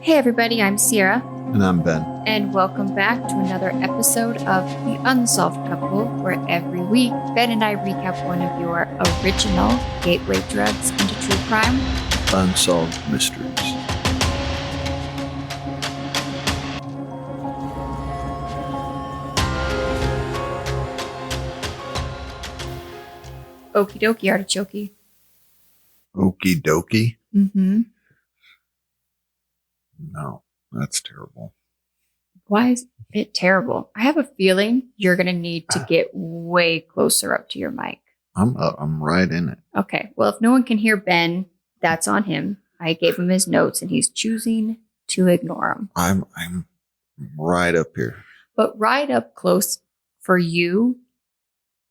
Hey everybody, I'm Sierra. And I'm Ben. And welcome back to another episode of The Unsolved Couple, where every week Ben and I recap one of your original gateway drugs into true crime. Unsolved mysteries. Okie dokie, artichoke. Okie dokie? Mm-hmm. No, that's terrible. Why is it terrible? I have a feeling you're going to need to get way closer up to your mic. I'm right in it. Okay. Well, if no one can hear Ben, that's on him. I gave him his notes and he's choosing to ignore them. I'm right up here. But right up close for you,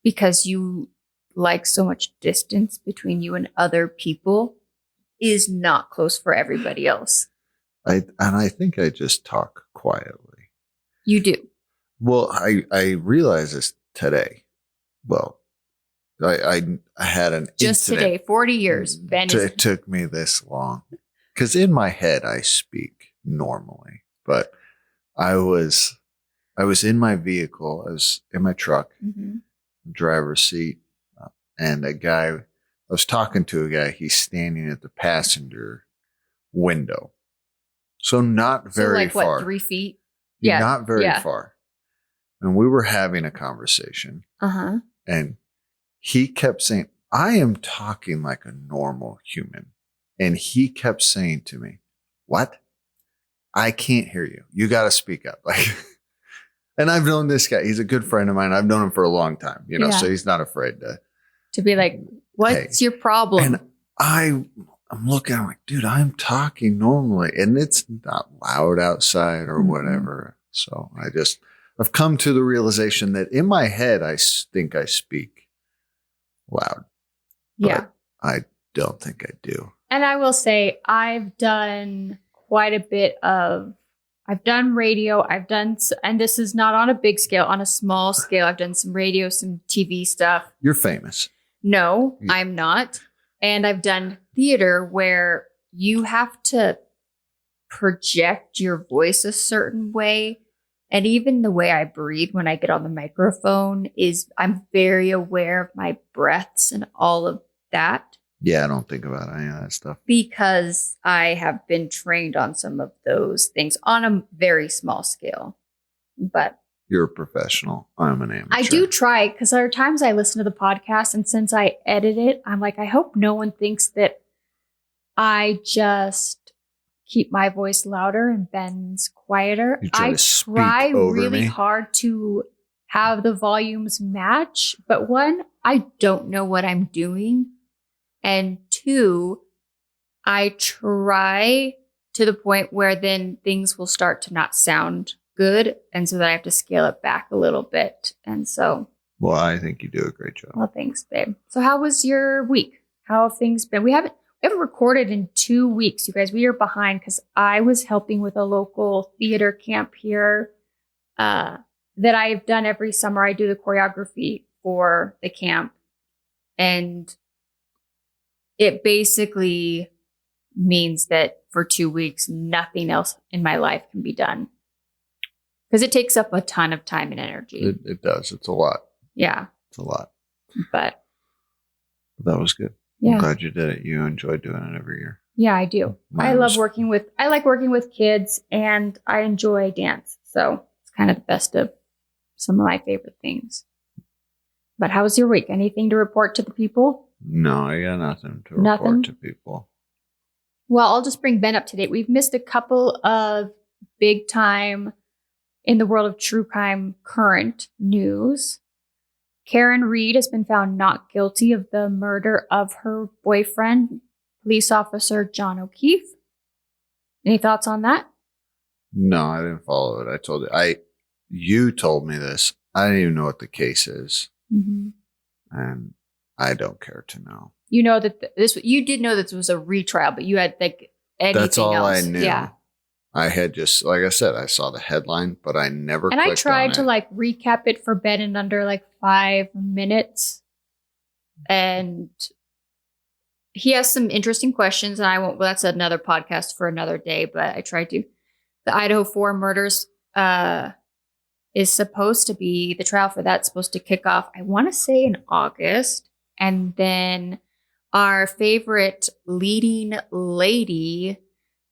because you like so much distance between you and other people, is not close for everybody else. I think I just talk quietly. You do. Well, I realized this today. Well, I had an just incident. Today, 40 years. Ben It took me this long because in my head I speak normally, but I was in my vehicle. I was in my truck, driver's seat, and I was talking to a guy. He's standing at the passenger window. So not very far. What, 3 feet? Yeah. Not very far. And we were having a conversation. And he kept saying, I am talking like a normal human. And he kept saying to me, what? I can't hear you. You got to speak up. And I've known this guy. He's a good friend of mine. I've known him for a long time, so he's not afraid to be like, what's your problem? And I'm looking, I'm like, dude, I'm talking normally and it's not loud outside or whatever. So I've come to the realization that in my head, I think I speak loud. But I don't think I do. And I will say I've done quite a bit of, I've done radio. And this is not on a big scale, on a small scale. I've done some radio, some TV stuff. You're famous. No, I'm not. And I've done theater where you have to project your voice a certain way. And even the way I breathe when I get on the microphone I'm very aware of my breaths and all of that. Yeah, I don't think about any of that stuff. Because I have been trained on some of those things on a very small scale. But you're a professional. I'm an amateur. I do try, because there are times I listen to the podcast, and since I edit it, I'm like, I hope no one thinks that I just keep my voice louder and Ben's quieter. I try really hard to have the volumes match, but one, I don't know what I'm doing. And two, I try to the point where then things will start to not sound good. And so that I have to scale it back a little bit. And so. Well, I think you do a great job. Well, thanks, babe. So how was your week? How have things been? We haven't recorded in 2 weeks, you guys. We are behind because I was helping with a local theater camp here that I've done every summer. I do the choreography for the camp. And it basically means that for 2 weeks, nothing else in my life can be done. Because it takes up a ton of time and energy. It does. It's a lot. Yeah. It's a lot. But that was good. Yeah. I'm glad you did it. You enjoy doing it every year. Yeah, I do. I like working with kids and I enjoy dance. So it's kind of the best of some of my favorite things. But how was your week? Anything to report to the people? No, I got nothing to report to people. Well, I'll just bring Ben up to date. We've missed a couple of big time in the world of true crime current news. Karen Reed has been found not guilty of the murder of her boyfriend, police officer John O'Keefe. Any thoughts on that? No, I didn't follow it. I told you. You told me this. I didn't even know what the case is. And I don't care to know. You know that you did know that this was a retrial, but you had anything else. That's all I knew. Yeah. I had just, like I said, I saw the headline, but I never clicked on it. And I tried to recap it for Ben in under 5 minutes. And he has some interesting questions, and I won't. Well, that's another podcast for another day. But I tried to. The Idaho 4 murders is supposed to be the trial for that's supposed to kick off. I want to say in August, and then our favorite leading lady,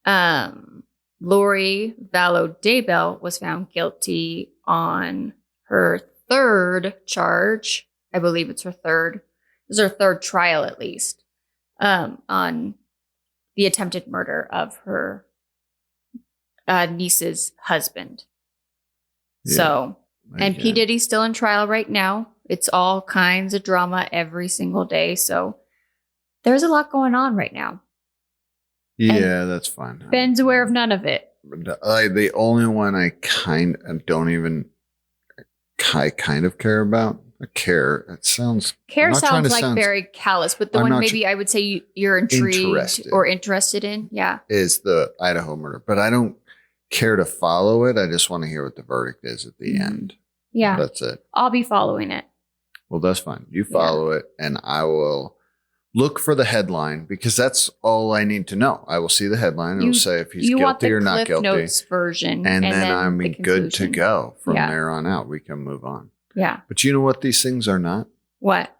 Lori Vallow Daybell, was found guilty on her third charge. I believe it's her third. It was her third trial, at least, on the attempted murder of her niece's husband. Yeah, so, and P. Diddy's still in trial right now. It's all kinds of drama every single day. So there's a lot going on right now. Yeah, and that's fine. Ben's aware of none of it. The only one I kind of care about. Care. It sounds. Care sounds like very callous, but the one maybe I would say you're intrigued or interested in. Yeah. Is the Idaho murder, but I don't care to follow it. I just want to hear what the verdict is at the end. Yeah. That's it. I'll be following it. Well, that's fine. You follow it, and I will look for the headline because that's all I need to know. I will see the headline. It'll say if he's guilty or not guilty. Notes version, and then I'm good to go from there on out. We can move on. Yeah. But you know what these things are not? What?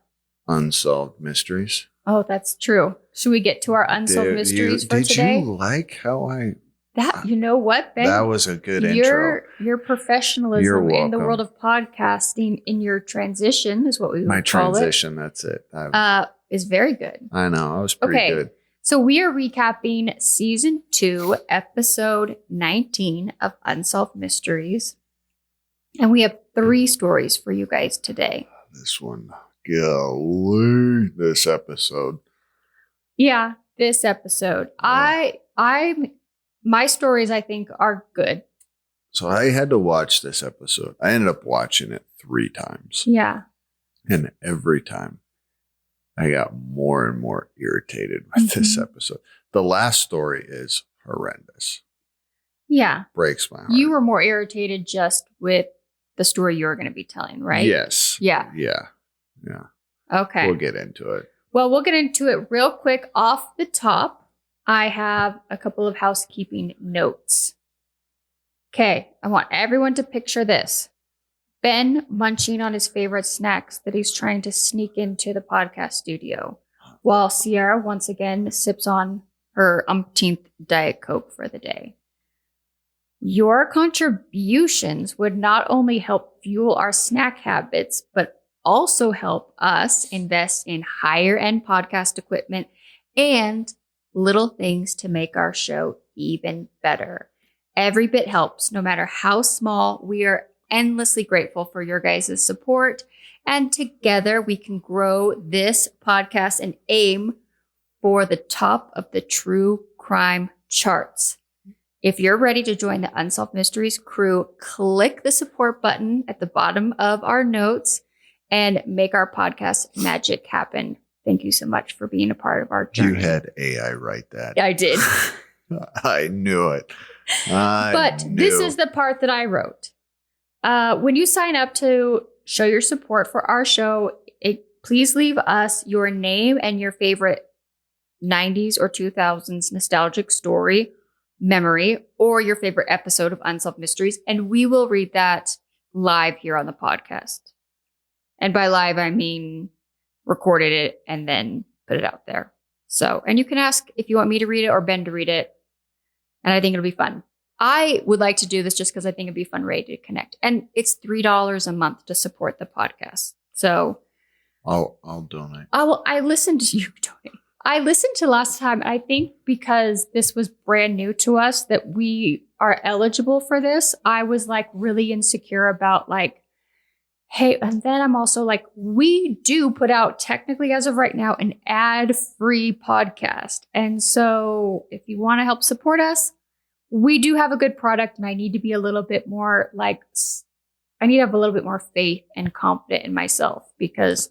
Unsolved mysteries. Oh, that's true. Should we get to our unsolved mysteries for today? Did you like how I... You know what, Ben? That was a good intro. Your professionalism in the world of podcasting in your transition is what we would call it. My transition, that's it. Is very good. I know. I was pretty good. So we are recapping season 2, episode 19 of Unsolved Mysteries. And we have 3 stories for you guys today. This one. Golly, this episode. Yeah, this episode. My stories, I think, are good. So I had to watch this episode. I ended up watching it 3 times. Yeah. And every time I got more and more irritated with this episode. The last story is horrendous. Yeah. Breaks my heart. You were more irritated just with the story you were going to be telling, right? Yes. Yeah. Yeah. Okay. We'll get into it. Well, we'll get into it real quick off the top. I have a couple of housekeeping notes. Okay. I want everyone to picture this. Ben munching on his favorite snacks that he's trying to sneak into the podcast studio, while Sierra once again sips on her umpteenth Diet Coke for the day. Your contributions would not only help fuel our snack habits, but also help us invest in higher end podcast equipment and little things to make our show even better. Every bit helps, no matter how small. We are endlessly grateful for your guys' support. And together we can grow this podcast and aim for the top of the true crime charts. If you're ready to join the Unsolved Mysteries crew, click the support button at the bottom of our notes and make our podcast magic happen. Thank you so much for being a part of our journey. You had AI write that. I did. I knew it. This is the part that I wrote. When you sign up to show your support for our show, please leave us your name and your favorite 90s or 2000s nostalgic story, memory, or your favorite episode of Unsolved Mysteries, and we will read that live here on the podcast. And by live, I mean recorded it and then put it out there. So, and you can ask if you want me to read it or Ben to read it. And I think it'll be fun. I would like to do this just because I think it'd be a fun way to connect. And it's $3 a month to support the podcast. So I'll donate. I listened to you donate. I listened to last time. I think because this was brand new to us that we are eligible for this. I was like really insecure about like, hey, and then I'm also like, we do put out technically as of right now an ad-free podcast. And so if you want to help support us, we do have a good product, and I need to be a little bit more like, I need to have a little bit more faith and confident in myself, because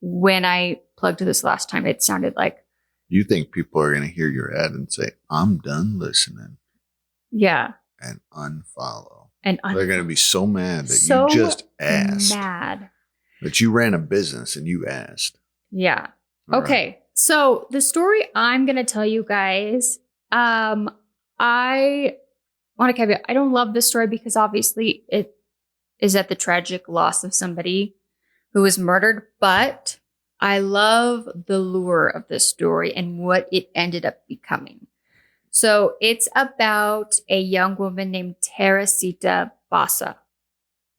when I plugged this last time, it sounded like. You think people are going to hear your ad and say, I'm done listening. Yeah. And unfollow. They're going to be so mad that you just asked. Mad. That you ran a business and you asked. Yeah. All okay. Right. So the story I'm going to tell you guys, I want to caveat, I don't love this story because obviously it is at the tragic loss of somebody who was murdered, but I love the lure of this story and what it ended up becoming. So it's about a young woman named Teresita Basa.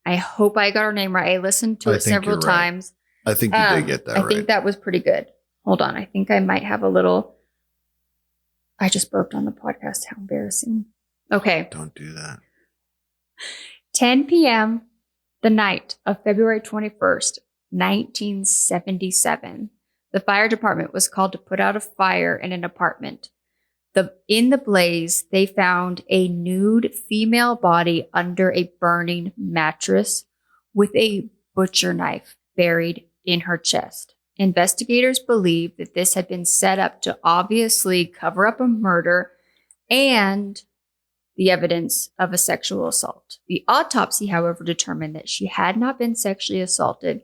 I hope I got her name right. I listened to it several times. I think you did get that right. I think that was pretty good. Hold on. I think I might have a little. I just burped on the podcast. How embarrassing. Okay. Don't do that. 10 p.m. the night of February 21st, 1977. The fire department was called to put out a fire in an apartment. In the blaze, they found a nude female body under a burning mattress with a butcher knife buried in her chest. Investigators believe that this had been set up to obviously cover up a murder and the evidence of a sexual assault. The autopsy, however, determined that she had not been sexually assaulted,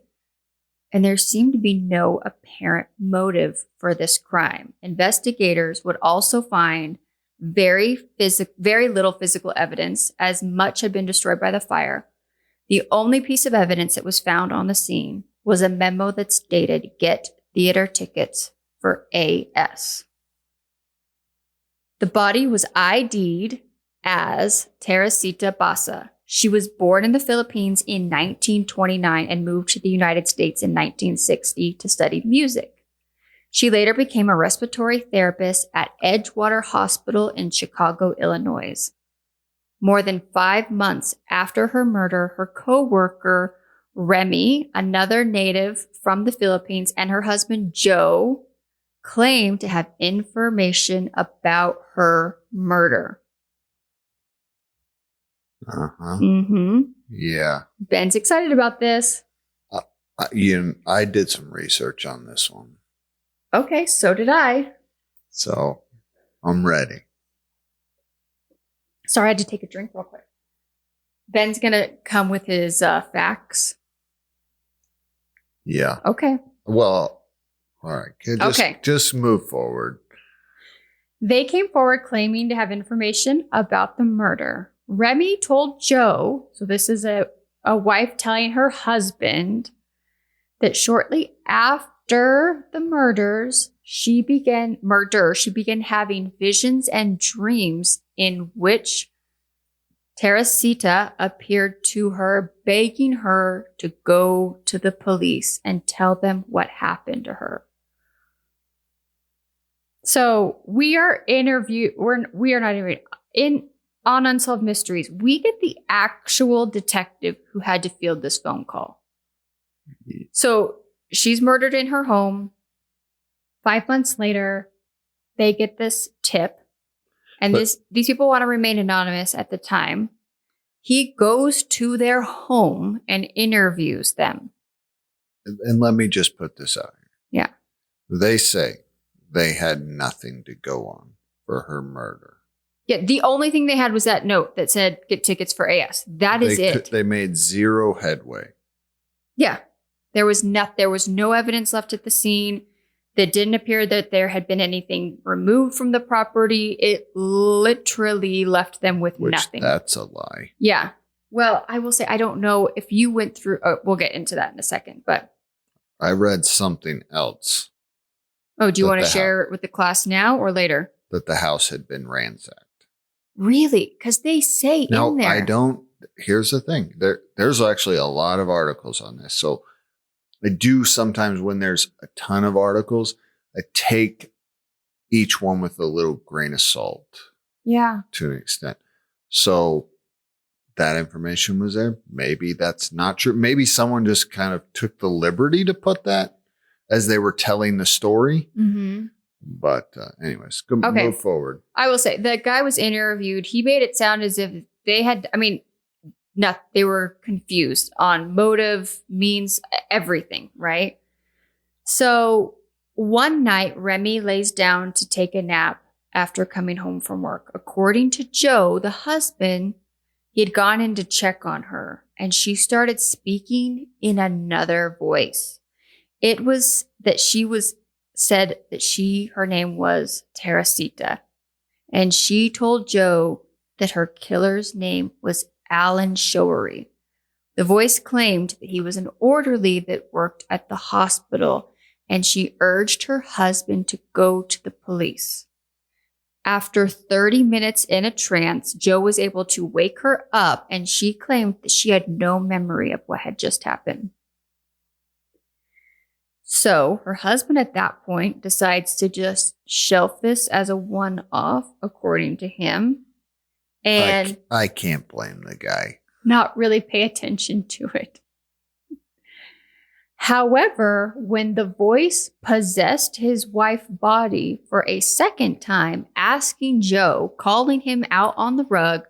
and there seemed to be no apparent motive for this crime. Investigators would also find very little physical evidence, as much had been destroyed by the fire. The only piece of evidence that was found on the scene was a memo that stated, "Get theater tickets for AS." The body was ID'd as Teresita Basa. She was born in the Philippines in 1929 and moved to the United States in 1960 to study music. She later became a respiratory therapist at Edgewater Hospital in Chicago, Illinois. More than 5 months after her murder, her co-worker, Remy, another native from the Philippines, and her husband, Joe, claimed to have information about her murder. Uh-huh. Mm-hmm. Yeah. Ben's excited about this. I did some research on this one. Okay, so did I. So I'm ready. Sorry, I had to take a drink real quick. Ben's going to come with his facts. Yeah. Okay. Well, all right. Just move forward. They came forward claiming to have information about the murder. Remy told Joe, so this is a wife telling her husband, that shortly after the murders, she began having visions and dreams in which Teresita appeared to her, begging her to go to the police and tell them what happened to her. So we are on Unsolved Mysteries, we get the actual detective who had to field this phone call. So she's murdered in her home. 5 months later, they get this tip. And these people want to remain anonymous at the time. He goes to their home and interviews them. And let me just put this out here. Yeah. They say they had nothing to go on for her murder. Yeah, the only thing they had was that note that said, "Get tickets for AS." That is it. They made zero headway. Yeah. There was no evidence left at the scene. That didn't appear that there had been anything removed from the property. It literally left them with nothing. That's a lie. Yeah. Well, I will say, I don't know if you went through, we'll get into that in a second, but. I read something else. Oh, do you want to share it with the class now or later? That the house had been ransacked. Really? Because they say in there. No, I don't. Here's the thing. There's actually a lot of articles on this. So I do sometimes, when there's a ton of articles, I take each one with a little grain of salt. Yeah. To an extent. So that information was there. Maybe that's not true. Maybe someone just kind of took the liberty to put that as they were telling the story. Mm-hmm. But anyways, move forward. I will say, the guy was interviewed. He made it sound as if they had, they were confused on motive, means, everything, right? So one night, Remy lays down to take a nap after coming home from work. According to Joe, the husband, he had gone in to check on her, and she started speaking in another voice. It was that she was said that her name was Teresita. And she told Joe that her killer's name was Alan Showery. The voice claimed that he was an orderly that worked at the hospital, and she urged her husband to go to the police. After 30 minutes in a trance, Joe was able to wake her up, and she claimed that she had no memory of what had just happened. So her husband at that point decides to just shelf this as a one-off, according to him. And I can't blame the guy. Not really pay attention to it. However, when the voice possessed his wife's body for a second time, asking Joe, calling him out on the rug,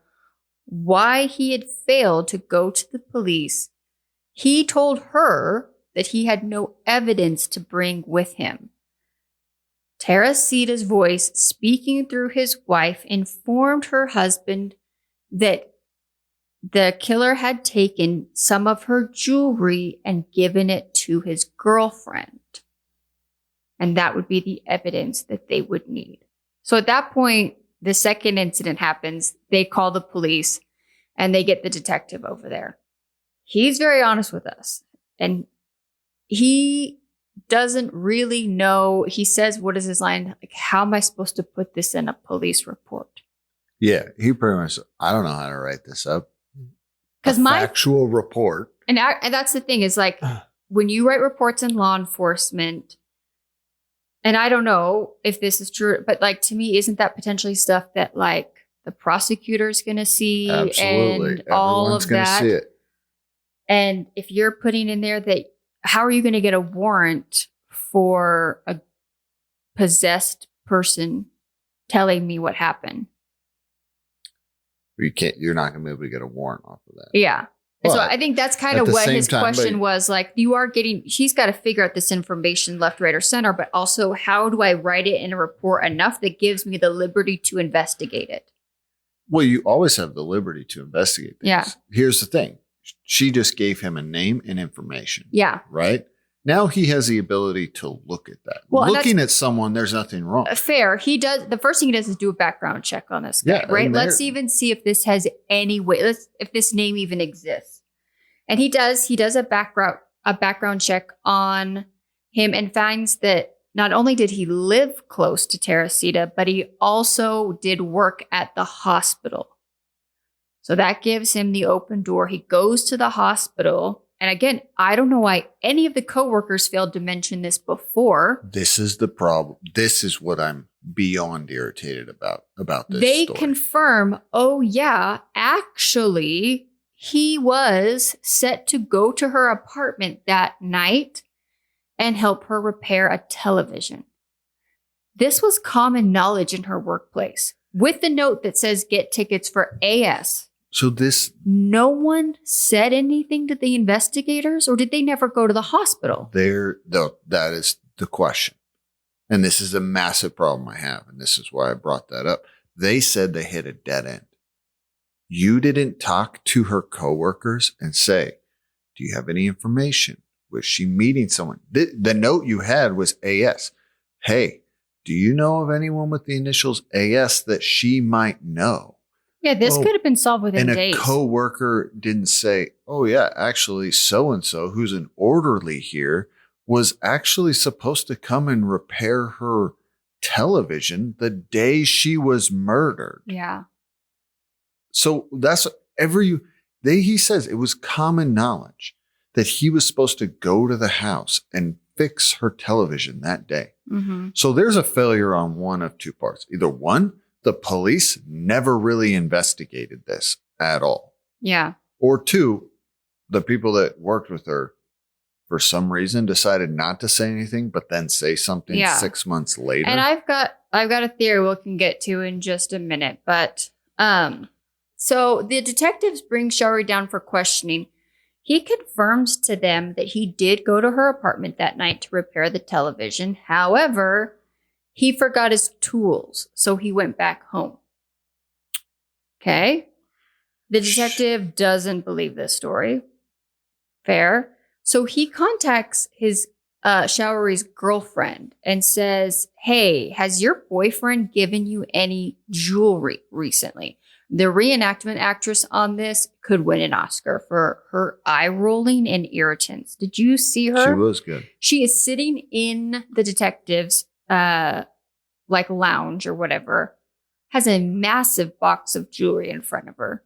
why he had failed to go to the police, he told her that he had no evidence to bring with him. Teresita's voice, speaking through his wife, informed her husband that the killer had taken some of her jewelry and given it to his girlfriend. And that would be the evidence that they would need. So at that point, the second incident happens. They call the police and they get the detective over there. He's very honest with us. And he doesn't really know. He says, what is his line? Like, how am I supposed to put this in a police report? Yeah, he pretty much, I don't know how to write this up. Because my actual report. And that's the thing is like when you write reports in law enforcement, and I don't know if this is true, but like to me, isn't that potentially stuff that like the prosecutor's going to see? Absolutely. And all Everyone's of gonna that. See it. And if you're putting in there that, how are you going to get a warrant for a possessed person telling me what happened? You're not going to be able to get a warrant off of that. Yeah. And so I think that's kind of what his question was like. She's got to figure out this information left, right, or center, but also how do I write it in a report enough that gives me the liberty to investigate it? Well, you always have the liberty to investigate things. Yeah. Here's the thing. She just gave him a name and information. Yeah. Right? Now he has the ability to look at that. Well, looking at someone, there's nothing wrong. Fair. He does. The first thing he does is do a background check on this guy, right? Let's even see if this has any way. If this name even exists. And he does. He does a background check on him and finds that not only did he live close to Teresita, but he also did work at the hospital. So that gives him the open door. He goes to the hospital. And again, I don't know why any of the coworkers failed to mention this before. This is the problem. This is what I'm beyond irritated about this They story. confirm, oh yeah, actually, he was set to go to her apartment that night and help her repair a television. This was common knowledge in her workplace, with the note that says get tickets for AS. So no one said anything to the investigators, or did they never go to the hospital? That is the question. And this is a massive problem I have. And this is why I brought that up. They said they hit a dead end. You didn't talk to her coworkers and say, do you have any information? Was she meeting someone? The note you had was AS. Hey, do you know of anyone with the initials AS that she might know? Yeah, this could have been solved within days. And a coworker didn't say, oh yeah, actually so-and-so who's an orderly here was actually supposed to come and repair her television the day she was murdered. Yeah. So that's he says it was common knowledge that he was supposed to go to the house and fix her television that day. Mm-hmm. So there's a failure on one of two parts. Either one, the police never really investigated this at all. Yeah. Or two, the people that worked with her for some reason decided not to say anything, but then say something 6 months later. And I've got a theory we can get to in just a minute. But so the detectives bring Showery down for questioning. He confirms to them that he did go to her apartment that night to repair the television. However, he forgot his tools, so he went back home. Okay? The detective doesn't believe this story. Fair. So he contacts his Showery's girlfriend and says, hey, has your boyfriend given you any jewelry recently? The reenactment actress on this could win an Oscar for her eye rolling and irritants. Did you see her? She was good. She is sitting in the detective's lounge or whatever, has a massive box of jewelry in front of her,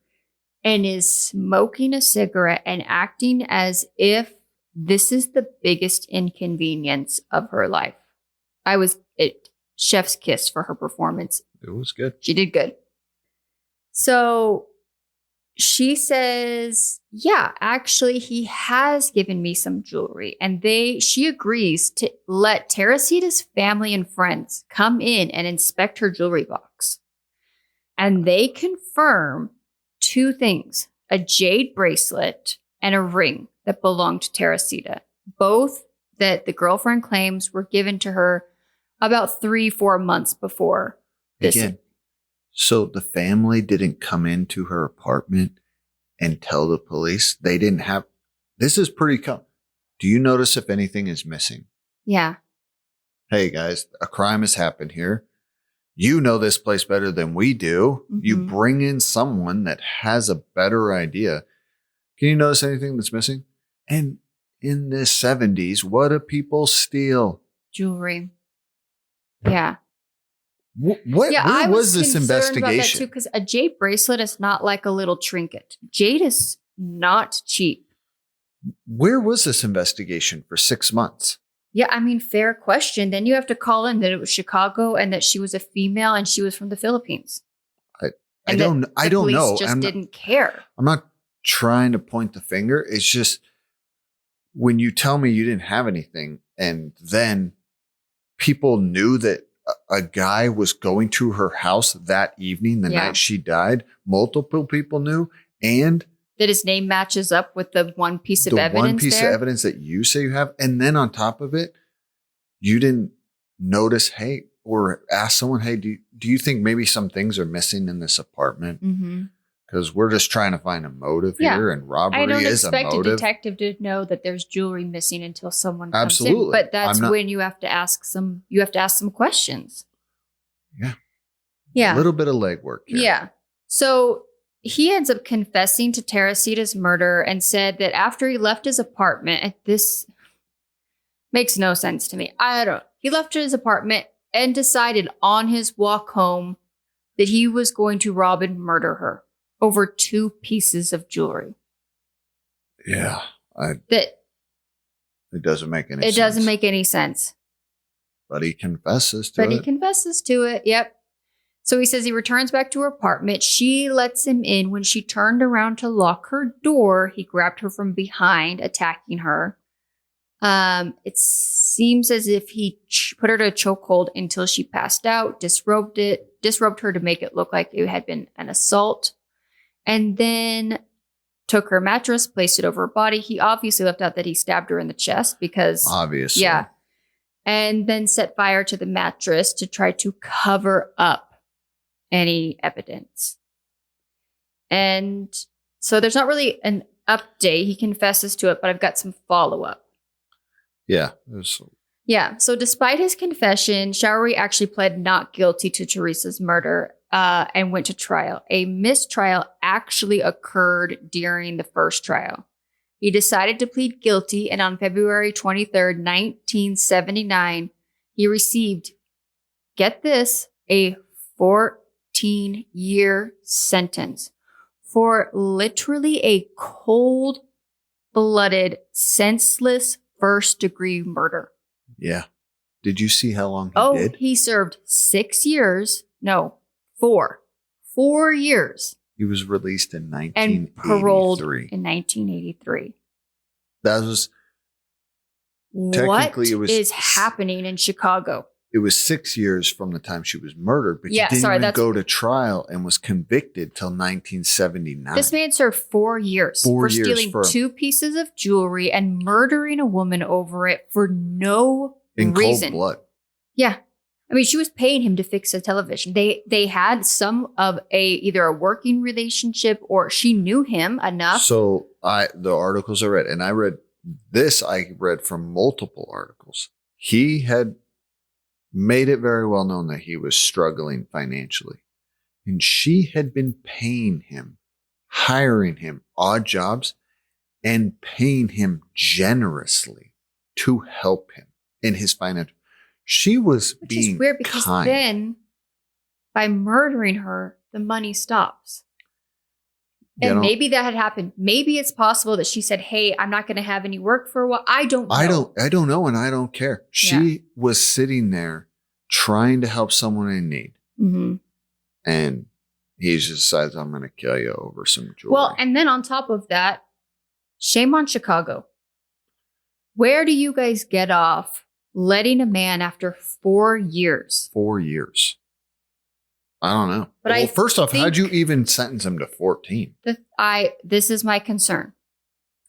and is smoking a cigarette and acting as if this is the biggest inconvenience of her life. Chef's kiss for her performance. It was good. She did good. So she says, yeah, actually, he has given me some jewelry. And she agrees to let Teresita's family and friends come in and inspect her jewelry box. And they confirm two things: a jade bracelet and a ring that belonged to Teresita. Both that the girlfriend claims were given to her about 3-4 months before this. Again, so the family didn't come into her apartment and tell the police. They didn't have. This is pretty common. Do you notice if anything is missing? Yeah. Hey guys, a crime has happened here. You know this place better than we do. Mm-hmm. You bring in someone that has a better idea. Can you notice anything that's missing? And in the 70s, what do people steal? Jewelry. Yeah. Where was this investigation? About that too, because a jade bracelet is not like a little trinket. Jade is not cheap. Where was this investigation for 6 months? Yeah, I mean, fair question. Then you have to call in that it was Chicago and that she was a female and she was from the Philippines. I don't know. Police just didn't care. I'm not trying to point the finger. It's just when you tell me you didn't have anything, and then people knew that a guy was going to her house that evening, the night she died. Multiple people knew, and that his name matches up with the one piece of evidence. The one piece of evidence that you say you have, and then on top of it, you didn't notice, hey, or ask someone, hey, do you think maybe some things are missing in this apartment? Because we're just trying to find a motive here, and robbery is a motive. I don't expect a detective to know that there's jewelry missing until someone comes in. But that's when you have to ask some. You have to ask some questions. Yeah. A little bit of legwork here. Yeah. So he ends up confessing to Teresita's murder and said that after he left his apartment, and this makes no sense to me. He left his apartment and decided on his walk home that he was going to rob and murder her over 2 pieces of jewelry. Yeah. It doesn't make any sense. It doesn't make any sense. But he confesses to it. Yep. So he says he returns back to her apartment. She lets him in. When she turned around to lock her door, he grabbed her from behind, attacking her. It seems as if he put her to a chokehold until she passed out, disrobed her to make it look like it had been an assault, and then took her mattress, placed it over her body. He obviously left out that he stabbed her in the chest because... Obviously. Yeah. And then set fire to the mattress to try to cover up any evidence. And so there's not really an update. He confesses to it, but I've got some follow-up. Yeah. Yeah. So despite his confession, Showery actually pled not guilty to Teresa's murder and went to trial. A mistrial actually occurred during the first trial. He decided to plead guilty, and on February 23rd, 1979, he received, get this, a 14-year sentence for literally a cold-blooded, senseless first-degree murder. Yeah. Did you see how long he did? He served 6 years. No, 4. 4 years. He was released in 1983. And paroled in 1983. That was... What is happening in Chicago? It was 6 years from the time she was murdered, but he didn't even go to trial and was convicted till 1979. This man served 4 years for stealing 2 pieces of jewelry and murdering a woman over it for no reason. In cold blood. Yeah. I mean, she was paying him to fix a television. They had some of either a working relationship or she knew him enough. So the articles I read, and I read This I read from multiple articles. He had made it very well known that he was struggling financially. And she had been paying him, hiring him odd jobs, and paying him generously to help him in his financial. She was Which being is weird because kind. then by murdering her, the money stops. And maybe that had happened. Maybe it's possible that she said, hey, I'm not going to have any work for a while. I don't know. I don't know. And I don't care. She was sitting there trying to help someone in need. Mm-hmm. And he just decides, I'm going to kill you over some jewelry. Well, and then on top of that, shame on Chicago. Where do you guys get off letting a man after 4 years? 4 years. I don't know. But first off, how'd you even sentence him to 14? This is my concern.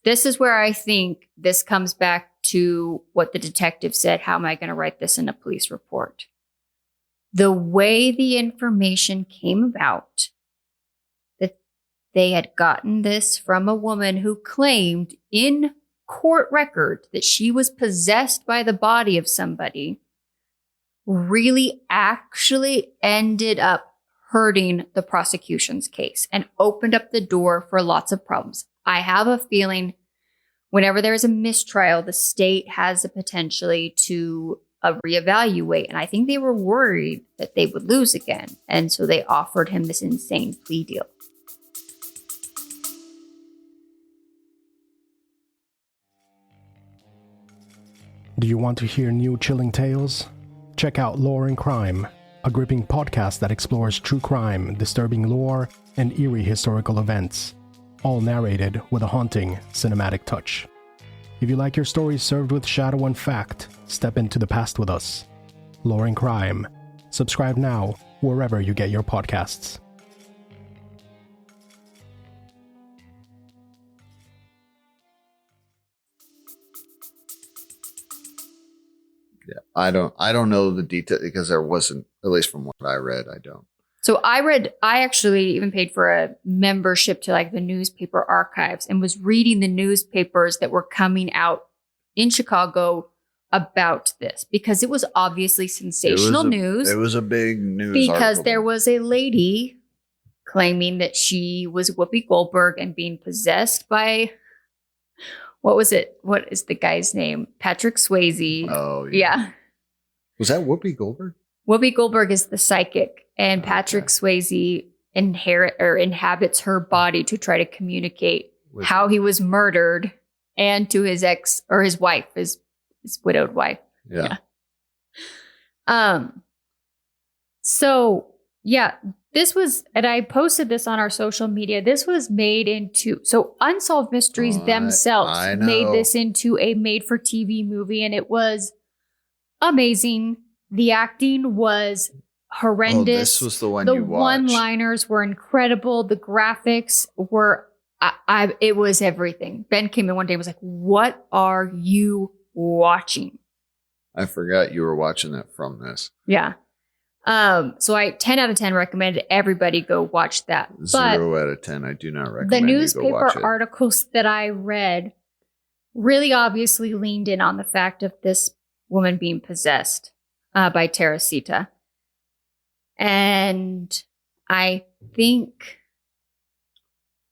This is where I think this comes back to what the detective said. How am I going to write this in a police report? The way the information came about, that they had gotten this from a woman who claimed in court record that she was possessed by the body of somebody, really actually ended up hurting the prosecution's case and opened up the door for lots of problems. I have a feeling whenever there's a mistrial, the state has the potentially to reevaluate. And I think they were worried that they would lose again. And so they offered him this insane plea deal. Do you want to hear new chilling tales? Check out Lore and Crime, a gripping podcast that explores true crime, disturbing lore, and eerie historical events, all narrated with a haunting cinematic touch. If you like your stories served with shadow and fact, step into the past with us. Lore and Crime. Subscribe now, wherever you get your podcasts. Yeah, I don't know the detail because there wasn't, at least from what I read, I don't. So I actually even paid for a membership to like the newspaper archives and was reading the newspapers that were coming out in Chicago about this because it was obviously sensational news. It was a big news because article. There was a lady claiming that she was Whoopi Goldberg and being possessed by, what was it? What is the guy's name? Patrick Swayze. Oh, yeah. Was that Whoopi Goldberg? Whoopi Goldberg is the psychic, and Patrick Swayze inhabits her body to try to communicate how he was murdered and to his ex or his wife, his widowed wife. Yeah. So yeah, this was, and I posted this on our social media. This was made into, so Unsolved Mysteries themselves made this into a made-for-TV movie, and it was amazing. The acting was horrendous. Oh, this was the one you watched. The one-liners were incredible. The graphics were, it was everything. Ben came in one day and was like, what are you watching? I forgot you were watching that from this. Yeah. So I 10 out of 10 recommended everybody go watch that. 0 out of 10. I do not recommend the you go watch it. newspaper articles that I read really obviously leaned in on the fact of this woman being possessed by Teresita. And I think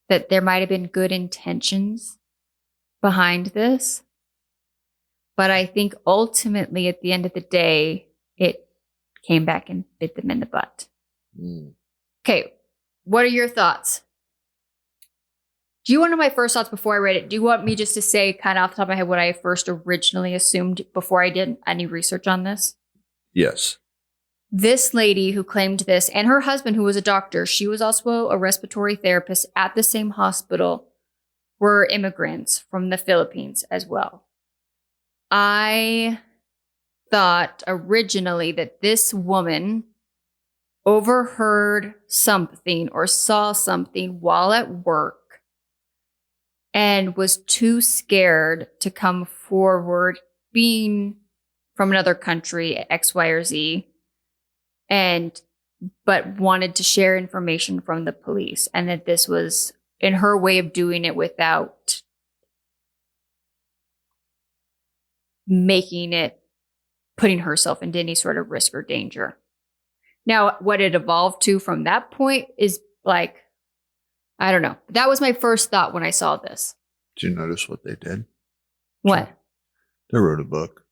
that there might have been good intentions behind this. But I think ultimately at the end of the day, it came back and bit them in the butt. Okay, what are your thoughts? Do you want to know my first thoughts before I read it? Do you want me just to say kind of off the top of my head what I first originally assumed before I did any research on this? Yes. This lady who claimed this, and her husband who was a doctor, she was also a respiratory therapist at the same hospital, were immigrants from the Philippines as well. I thought originally that this woman overheard something or saw something while at work and was too scared to come forward, being from another country, X, Y, or Z, but wanted to share information from the police, and that this was in her way of doing it without putting herself into any sort of risk or danger. Now, what it evolved to from that point is like, I don't know. That was my first thought when I saw this. Did you notice what they did? What? They wrote a book.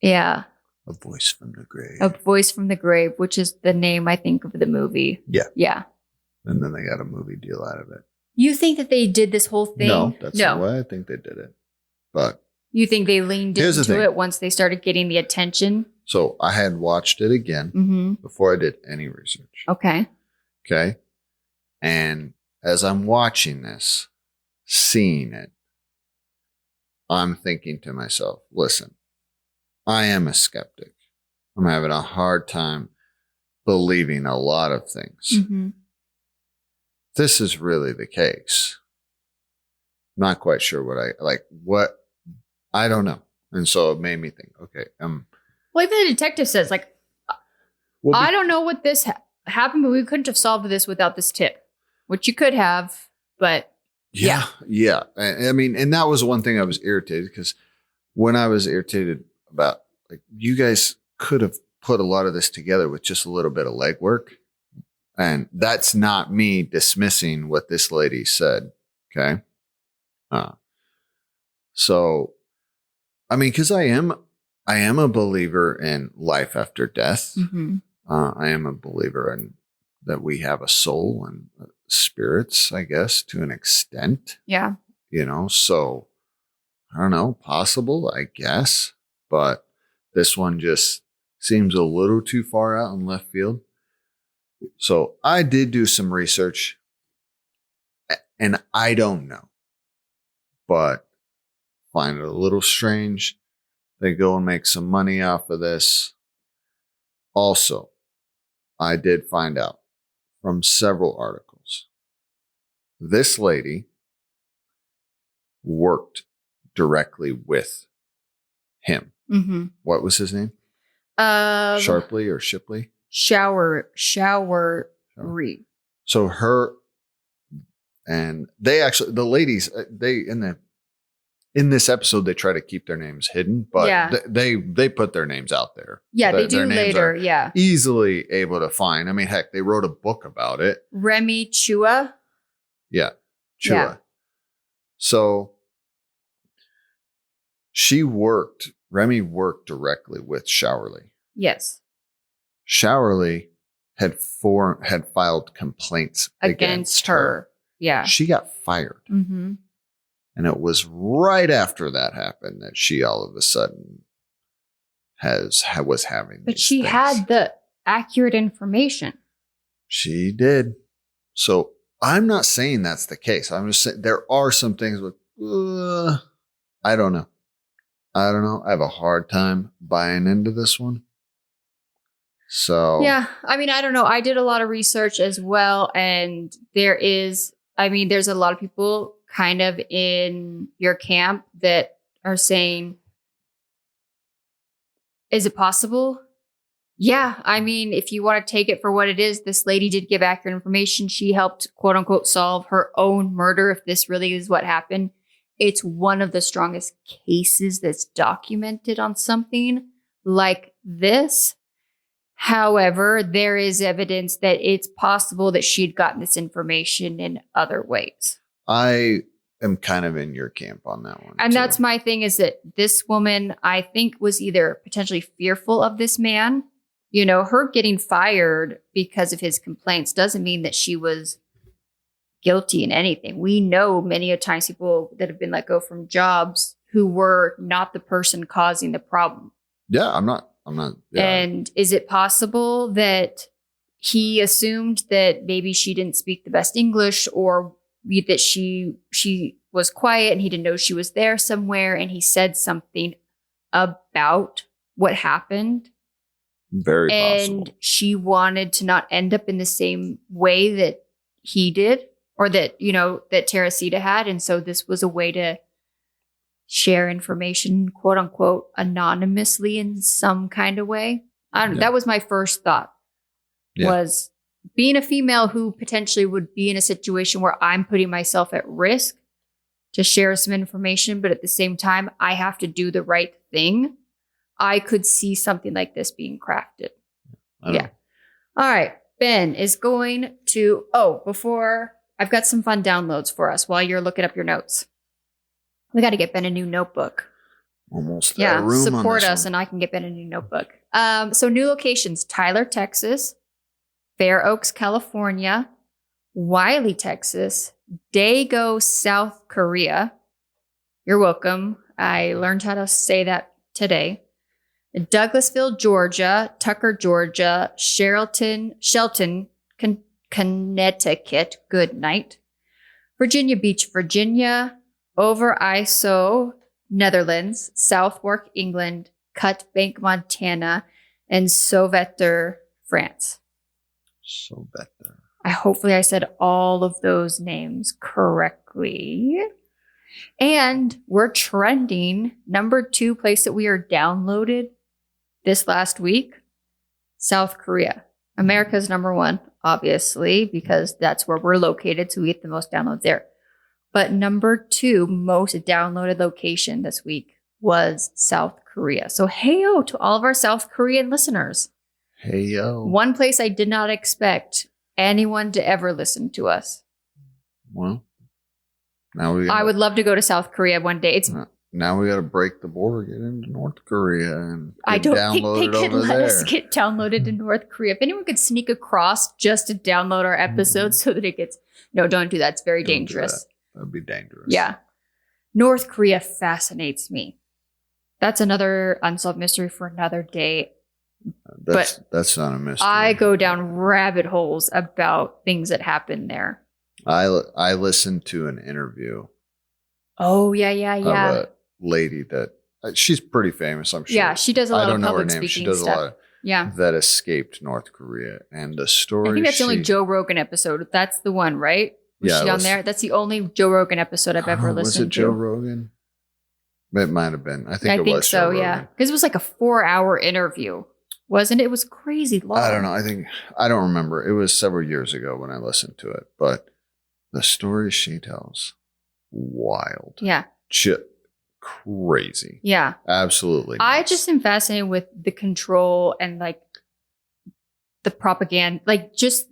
Yeah. A Voice from the Grave. A Voice from the Grave, which is the name, I think, of the movie. Yeah. Yeah. And then they got a movie deal out of it. You think that they did this whole thing? No, that's not why I think they did it. But you think they leaned into it once they started getting the attention? So I had watched it again before I did any research. Okay. Okay. And as I'm watching this, seeing it, I'm thinking to myself, listen, I am a skeptic. I'm having a hard time believing a lot of things. Mm-hmm. This is really the case. Not quite sure what I don't know. And so it made me think, okay. Well, even the detective says, like, I don't know what this happened, but we couldn't have solved this without this tip, which you could have, but yeah. I mean, and that was one thing I was irritated because when I was irritated about, like, you guys could have put a lot of this together with just a little bit of legwork. And that's not me dismissing what this lady said. Okay. So, I mean, because I am a believer in life after death. Mm-hmm. I am a believer in that we have a soul and spirits, I guess, to an extent. Yeah. So I don't know, possible, I guess. But this one just seems a little too far out in left field. So I did do some research and I don't know, but find it a little strange. They go and make some money off of this. Also, I did find out from several articles, this lady worked directly with him. Mm-hmm. What was his name? Sharpley or Shipley? Showery. So her and they actually, the ladies, they in this episode, they try to keep their names hidden, but they put their names out there. Yeah, they do later. Yeah. Easily able to find. I mean, heck, they wrote a book about it. Remy Chua. Yeah. Chua. Yeah. So Remy worked directly with Showerly. Yes. Showerly had filed complaints against her. Yeah. She got fired. Mm-hmm. And it was right after that happened that she all of a sudden was having. But she had the accurate information. She did. So I'm not saying that's the case. I'm just saying there are some things with, I don't know. I have a hard time buying into this one. So. Yeah. I mean, I don't know. I did a lot of research as well. And there's a lot of people kind of in your camp that are saying, is it possible? Yeah. I mean, if you want to take it for what it is, this lady did give accurate information. She helped, quote unquote, solve her own murder. If this really is what happened, it's one of the strongest cases that's documented on something like this. However, there is evidence that it's possible that she'd gotten this information in other ways. I am kind of in your camp on that one. And that's my thing, is that this woman, I think, was either potentially fearful of this man. Her getting fired because of his complaints doesn't mean that she was guilty in anything. We know many a times people that have been let go from jobs who were not the person causing the problem. Yeah, I'm not. Yeah. And is it possible that he assumed that maybe she didn't speak the best English, or that she was quiet and he didn't know she was there somewhere, and he said something about what happened? Very possible. And she wanted to not end up in the same way that he did, or that, that Teresita had. And so this was a way to share information, quote unquote, anonymously in some kind of way. I don't know. That was my first thought, was being a female who potentially would be in a situation where I'm putting myself at risk. to share some information, but at the same time, I have to do the right thing. I could see something like this being crafted. Yeah. All right. Ben is going to, before I've got some fun downloads for us while you're looking up your notes. We got to get Ben a new notebook. Almost. Yeah. Support us and I can get Ben a new notebook. So new locations, Tyler, Texas, Fair Oaks, California, Wiley, Texas, Daegu, South Korea. You're welcome. I learned how to say that today. Douglasville, Georgia, Tucker, Georgia, Shelton, Connecticut, good night. Virginia Beach, Virginia, Overijssel, Netherlands, Southwark, England, Cutbank, Montana, and Sauveterre, France. Sauveterre. Hopefully I said all of those names correctly. And we're trending. Number 2 place that we are downloaded this last week, South Korea. America's number 1, obviously, because that's where we're located. So we get the most downloads there. But number 2 most downloaded location this week was South Korea. So hey-o to all of our South Korean listeners. Hey-o. One place I did not expect anyone to ever listen to us. Well, now I would love to go to South Korea one day. Now we got to break the border, get into North Korea, and I don't think they can let us there. get downloaded in North Korea. If anyone could sneak across just to download our episodes so that it gets... No, don't do that. It's very dangerous. That'd be dangerous. Yeah. North Korea fascinates me. That's another unsolved mystery for another day. That's not a mystery. I go down rabbit holes about things that happen there. I listened to an interview. Oh, yeah. Of a lady that she's pretty famous, I'm sure. Yeah, she does a lot of public speaking She does stuff. a lot that escaped North Korea. And the story, I think that's the only Joe Rogan episode. That's the one, right? Was she on there? That's the only Joe Rogan episode I've ever listened to. Was it Joe Rogan? It might have been. I think it was so, Joe Rogan. Yeah. Because it was like a 4-hour interview, wasn't it? It was crazy long. I don't know. I don't remember. It was several years ago when I listened to it. But the story she tells, wild. Yeah. Crazy. Yeah. Absolutely. I just am fascinated with the control and like the propaganda, like just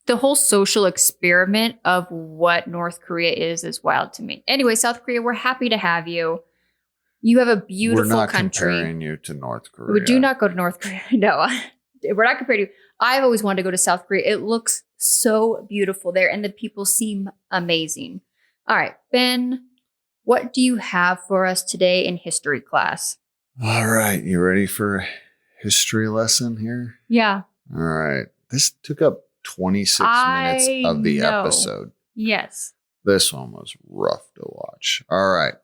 the whole social experiment of what North Korea is wild to me. Anyway, South Korea, we're happy to have you. You have a beautiful country. We're not comparing you to North Korea. We do not go to North Korea. No, we're not comparing you. I've always wanted to go to South Korea. It looks so beautiful there and the people seem amazing. All right, Ben, what do you have for us today in history class? All right. You ready for a history lesson here? Yeah. All right. This took up 26 minutes of the episode. Yes. This one was rough to watch. All right.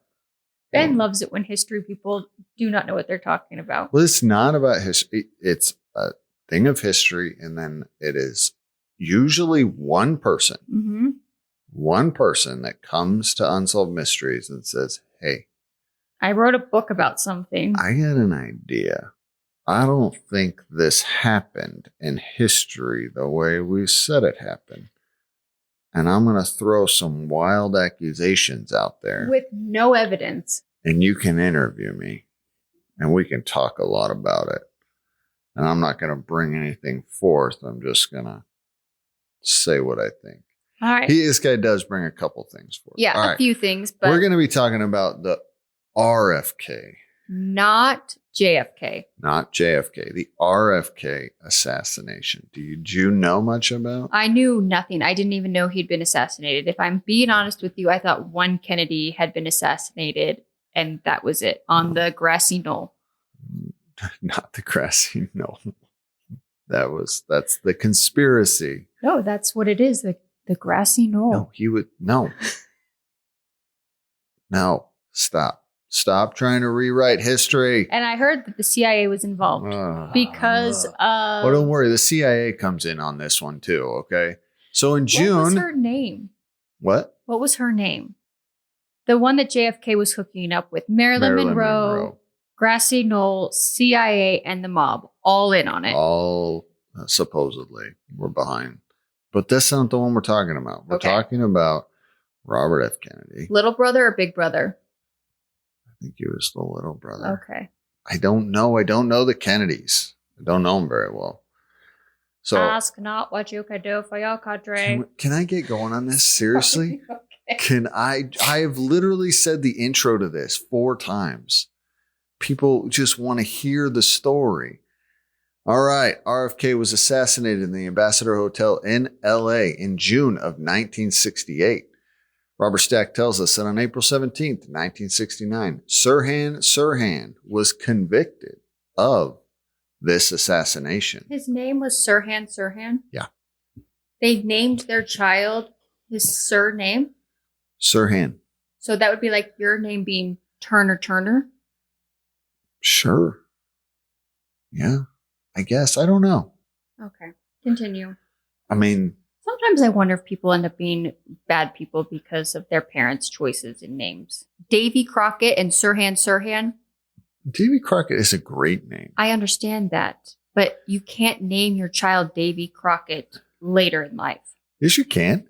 Ben loves it when history people do not know what they're talking about. Well, it's not about history. It's a thing of history. And then it is usually one person. Mm-hmm. One person that comes to Unsolved Mysteries and says, hey, I wrote a book about something. I got an idea. I don't think this happened in history the way we said it happened. And I'm going to throw some wild accusations out there. With no evidence. And you can interview me. And we can talk a lot about it. And I'm not going to bring anything forth. I'm just going to say what I think. All right. This guy does bring a couple things forth. Yeah, a few things. But we're going to be talking about the RFK. Not JFK. Not JFK. The RFK assassination. Did you know much about? I knew nothing. I didn't even know he'd been assassinated. If I'm being honest with you, I thought one Kennedy had been assassinated and that was it on the grassy knoll. Not the grassy knoll. That's the conspiracy. No, that's what it is. The grassy knoll. No, he would. No. No. Stop trying to rewrite history. And I heard that the CIA was involved because of... Well, don't worry. The CIA comes in on this one too, okay? So in June... What was her name? What? What was her name? The one that JFK was hooking up with. Marilyn Monroe, Grassy Knoll, CIA, and the mob. All in on it. All supposedly. We're behind. But that's not the one we're talking about. We're talking about Robert F. Kennedy. Little brother or big brother? I think he was the little brother. Okay. I don't know. I don't know the Kennedys. I don't know them very well. So ask not what you could do for your country. Can I get going on this? Seriously? Okay. I have literally said the intro to this 4 times. People just want to hear the story. All right. RFK was assassinated in the Ambassador Hotel in LA in June of 1968. Robert Stack tells us that on April 17th, 1969, Sirhan was convicted of this assassination. His name was Sirhan? Yeah. They named their child his surname? Sirhan. So that would be like your name being Turner? Sure. Yeah, I guess. I don't know. Okay. Continue. I mean, sometimes I wonder if people end up being bad people because of their parents' choices in names. Davy Crockett and Sirhan. Davy Crockett is a great name. I understand that, but you can't name your child Davy Crockett later in life. Yes, you can.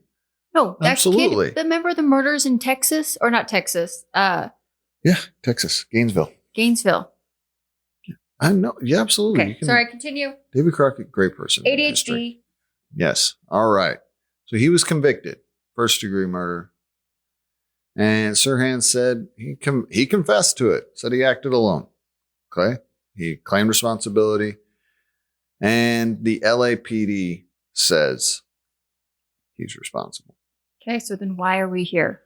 No, that absolutely. Kid, remember the murders in Texas? Or not Texas. Yeah, Texas. Gainesville. I know. Yeah, absolutely. Okay, sorry, continue. Davy Crockett, great person. ADHD. Yes. All right. So he was convicted. 1st-degree murder. And Sirhan said he confessed to it. Said he acted alone. Okay. He claimed responsibility. And the LAPD says he's responsible. Okay, so then why are we here?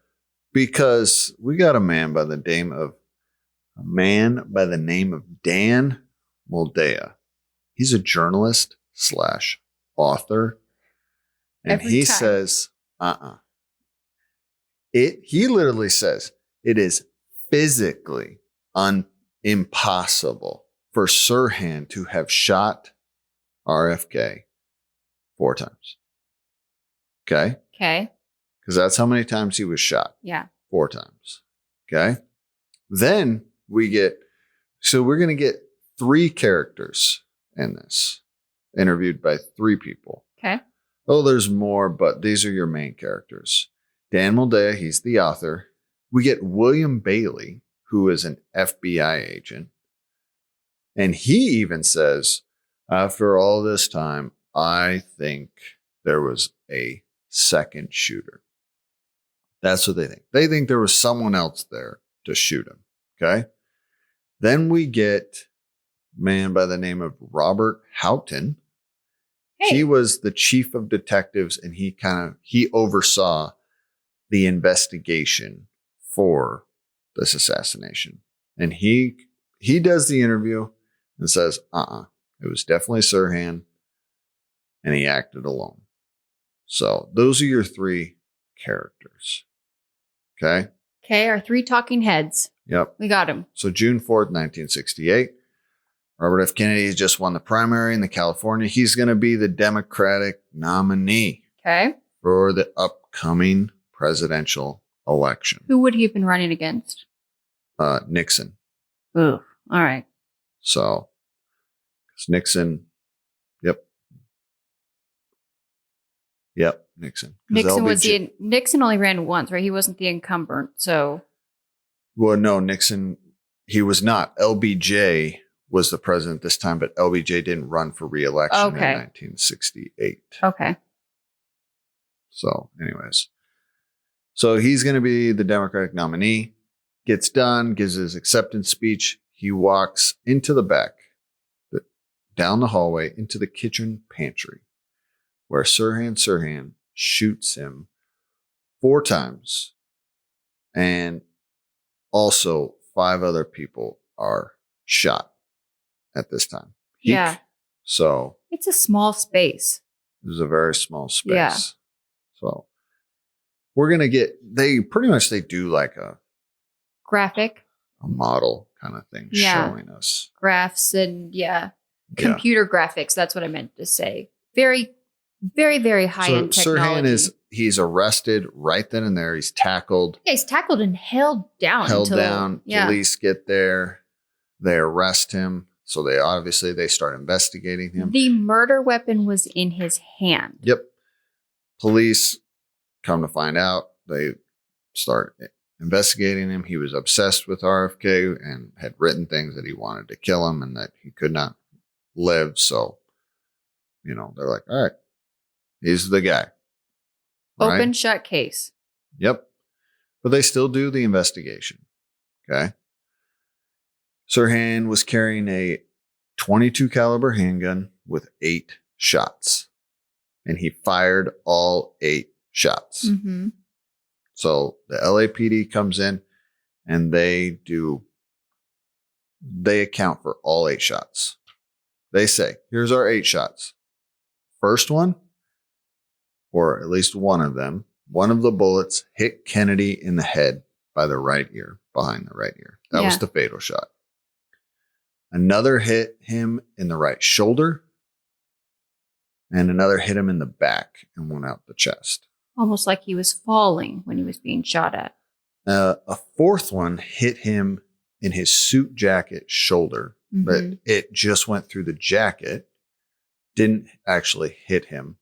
Because we got a man by the name of Dan Moldea. He's a journalist /author. And he says, he literally says it is physically impossible for Sirhan to have shot RFK 4 times. Okay? Okay. Because that's how many times he was shot. Yeah. 4 times. Okay? Then we're going to get 3 characters in this, interviewed by 3 people. Okay. Oh, there's more, but these are your main characters. Dan Moldea, he's the author. We get William Bailey, who is an FBI agent. And he even says, after all this time, I think there was a second shooter. That's what they think. They think there was someone else there to shoot him. Okay. Then we get a man by the name of Robert Houghton. Hey. He was the chief of detectives and he oversaw the investigation for this assassination. And he does the interview and says, it was definitely Sirhan and he acted alone. So those are your 3 characters. Okay. Okay. Our 3 talking heads. Yep. We got him. So June 4th, 1968, Robert F. Kennedy has just won the primary in the California. He's going to be the Democratic nominee. Okay. For the upcoming presidential election. Who would he have been running against? Nixon. Ooh. All right. So Nixon. Yep. Nixon. Nixon only ran once, right? He wasn't the incumbent. So. Well, no, Nixon, he was not. LBJ was the president this time, but LBJ didn't run for re-election in 1968. Okay. So anyways, so he's going to be the Democratic nominee, gets done, gives his acceptance speech. He walks into the back, down the hallway, into the kitchen pantry, where Sirhan shoots him 4 times. And also 5 other people are shot at this time. Yeah. So it's a small space. It was a very small space. Yeah. So we're going to get, they do like a graphic, a model kind of thing showing us graphs and computer graphics. That's what I meant to say. Very, very, very high-end technology. Sirhan he's arrested right then and there. He's tackled. Yeah, he's tackled and held down. Police get there. They arrest him. So they start investigating him. The murder weapon was in his hand. Yep. Police come to find out. They start investigating him. He was obsessed with RFK and had written things that he wanted to kill him and that he could not live. So, they're like, all right, he's the guy. Open right? shut case. Yep. But they still do the investigation. Okay. Sirhan was carrying a .22 caliber handgun with 8 shots. And he fired all 8 shots. Mm-hmm. So the LAPD comes in and they account for all 8 shots. They say, here's our 8 shots. First one, or at least one of them, one of the bullets hit Kennedy in the head by the right ear, behind the right ear. That was the fatal shot. Another hit him in the right shoulder. And another hit him in the back and went out the chest. Almost like he was falling when he was being shot at. A fourth one hit him in his suit jacket shoulder, but it just went through the jacket, didn't actually hit him,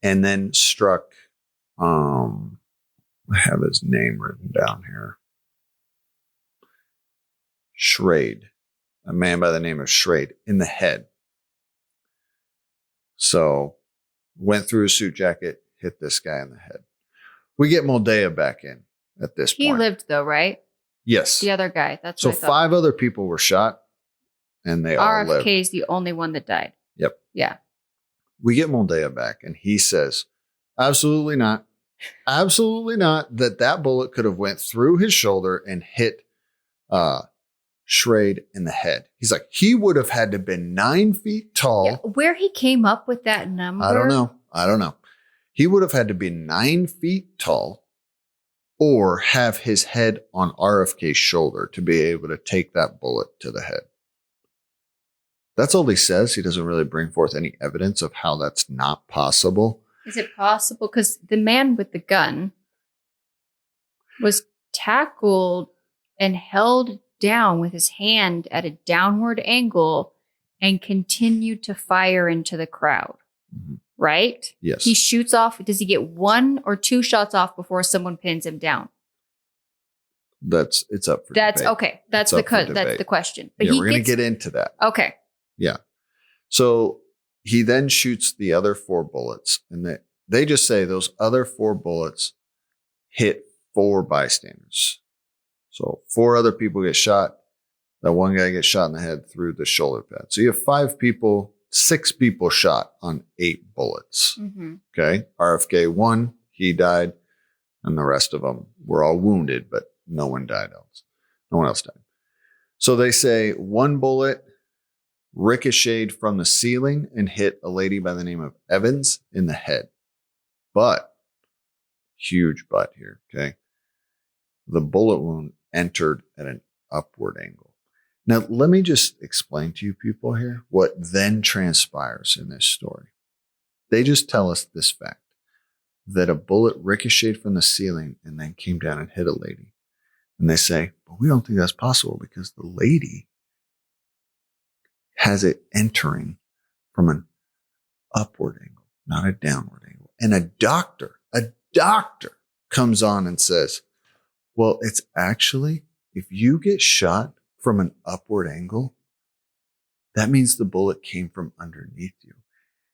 and then struck, I have his name written down here. Schrade, a man by the name of Schrade, in the head. So went through his suit jacket, hit this guy in the head. We get Moldea back in at this point. He lived though, right? Yes. The other guy. That's so what I thought. 5 other people were shot and they all lived. RFK is the only one that died. Yep. Yeah. We get Moldea back and he says, absolutely not. Absolutely not that bullet could have went through his shoulder and hit Schrade in the head. He's like, he would have had to have been 9 feet tall. Yeah, where he came up with that number? I don't know. He would have had to be 9 feet tall or have his head on RFK's shoulder to be able to take that bullet to the head. That's all he says. He doesn't really bring forth any evidence of how that's not possible. Is it possible? Because the man with the gun was tackled and held down with his hand at a downward angle and continued to fire into the crowd. Mm-hmm. Right? Yes. He shoots off. Does he get 1 or 2 shots off before someone pins him down? It's up for debate. Okay. That's the question. But we're going to get into that. Okay. Yeah. So he then shoots the other 4 bullets, and they just say those other 4 bullets hit 4 bystanders. So 4 other people get shot. That one guy gets shot in the head through the shoulder pad. So you have 5 people, 6 people shot on 8 bullets. Mm-hmm. Okay. RFK 1, he died, and the rest of them were all wounded, but no one else died. So they say 1 bullet ricocheted from the ceiling and hit a lady by the name of Evans in the head. But, huge but here, okay? The bullet wound entered at an upward angle. Now, let me just explain to you people here what then transpires in this story. They just tell us this fact, that a bullet ricocheted from the ceiling and then came down and hit a lady. And they say, but we don't think that's possible because the lady has it entering from an upward angle, not a downward angle. And a doctor comes on and says, well, it's actually, if you get shot from an upward angle, that means the bullet came from underneath you.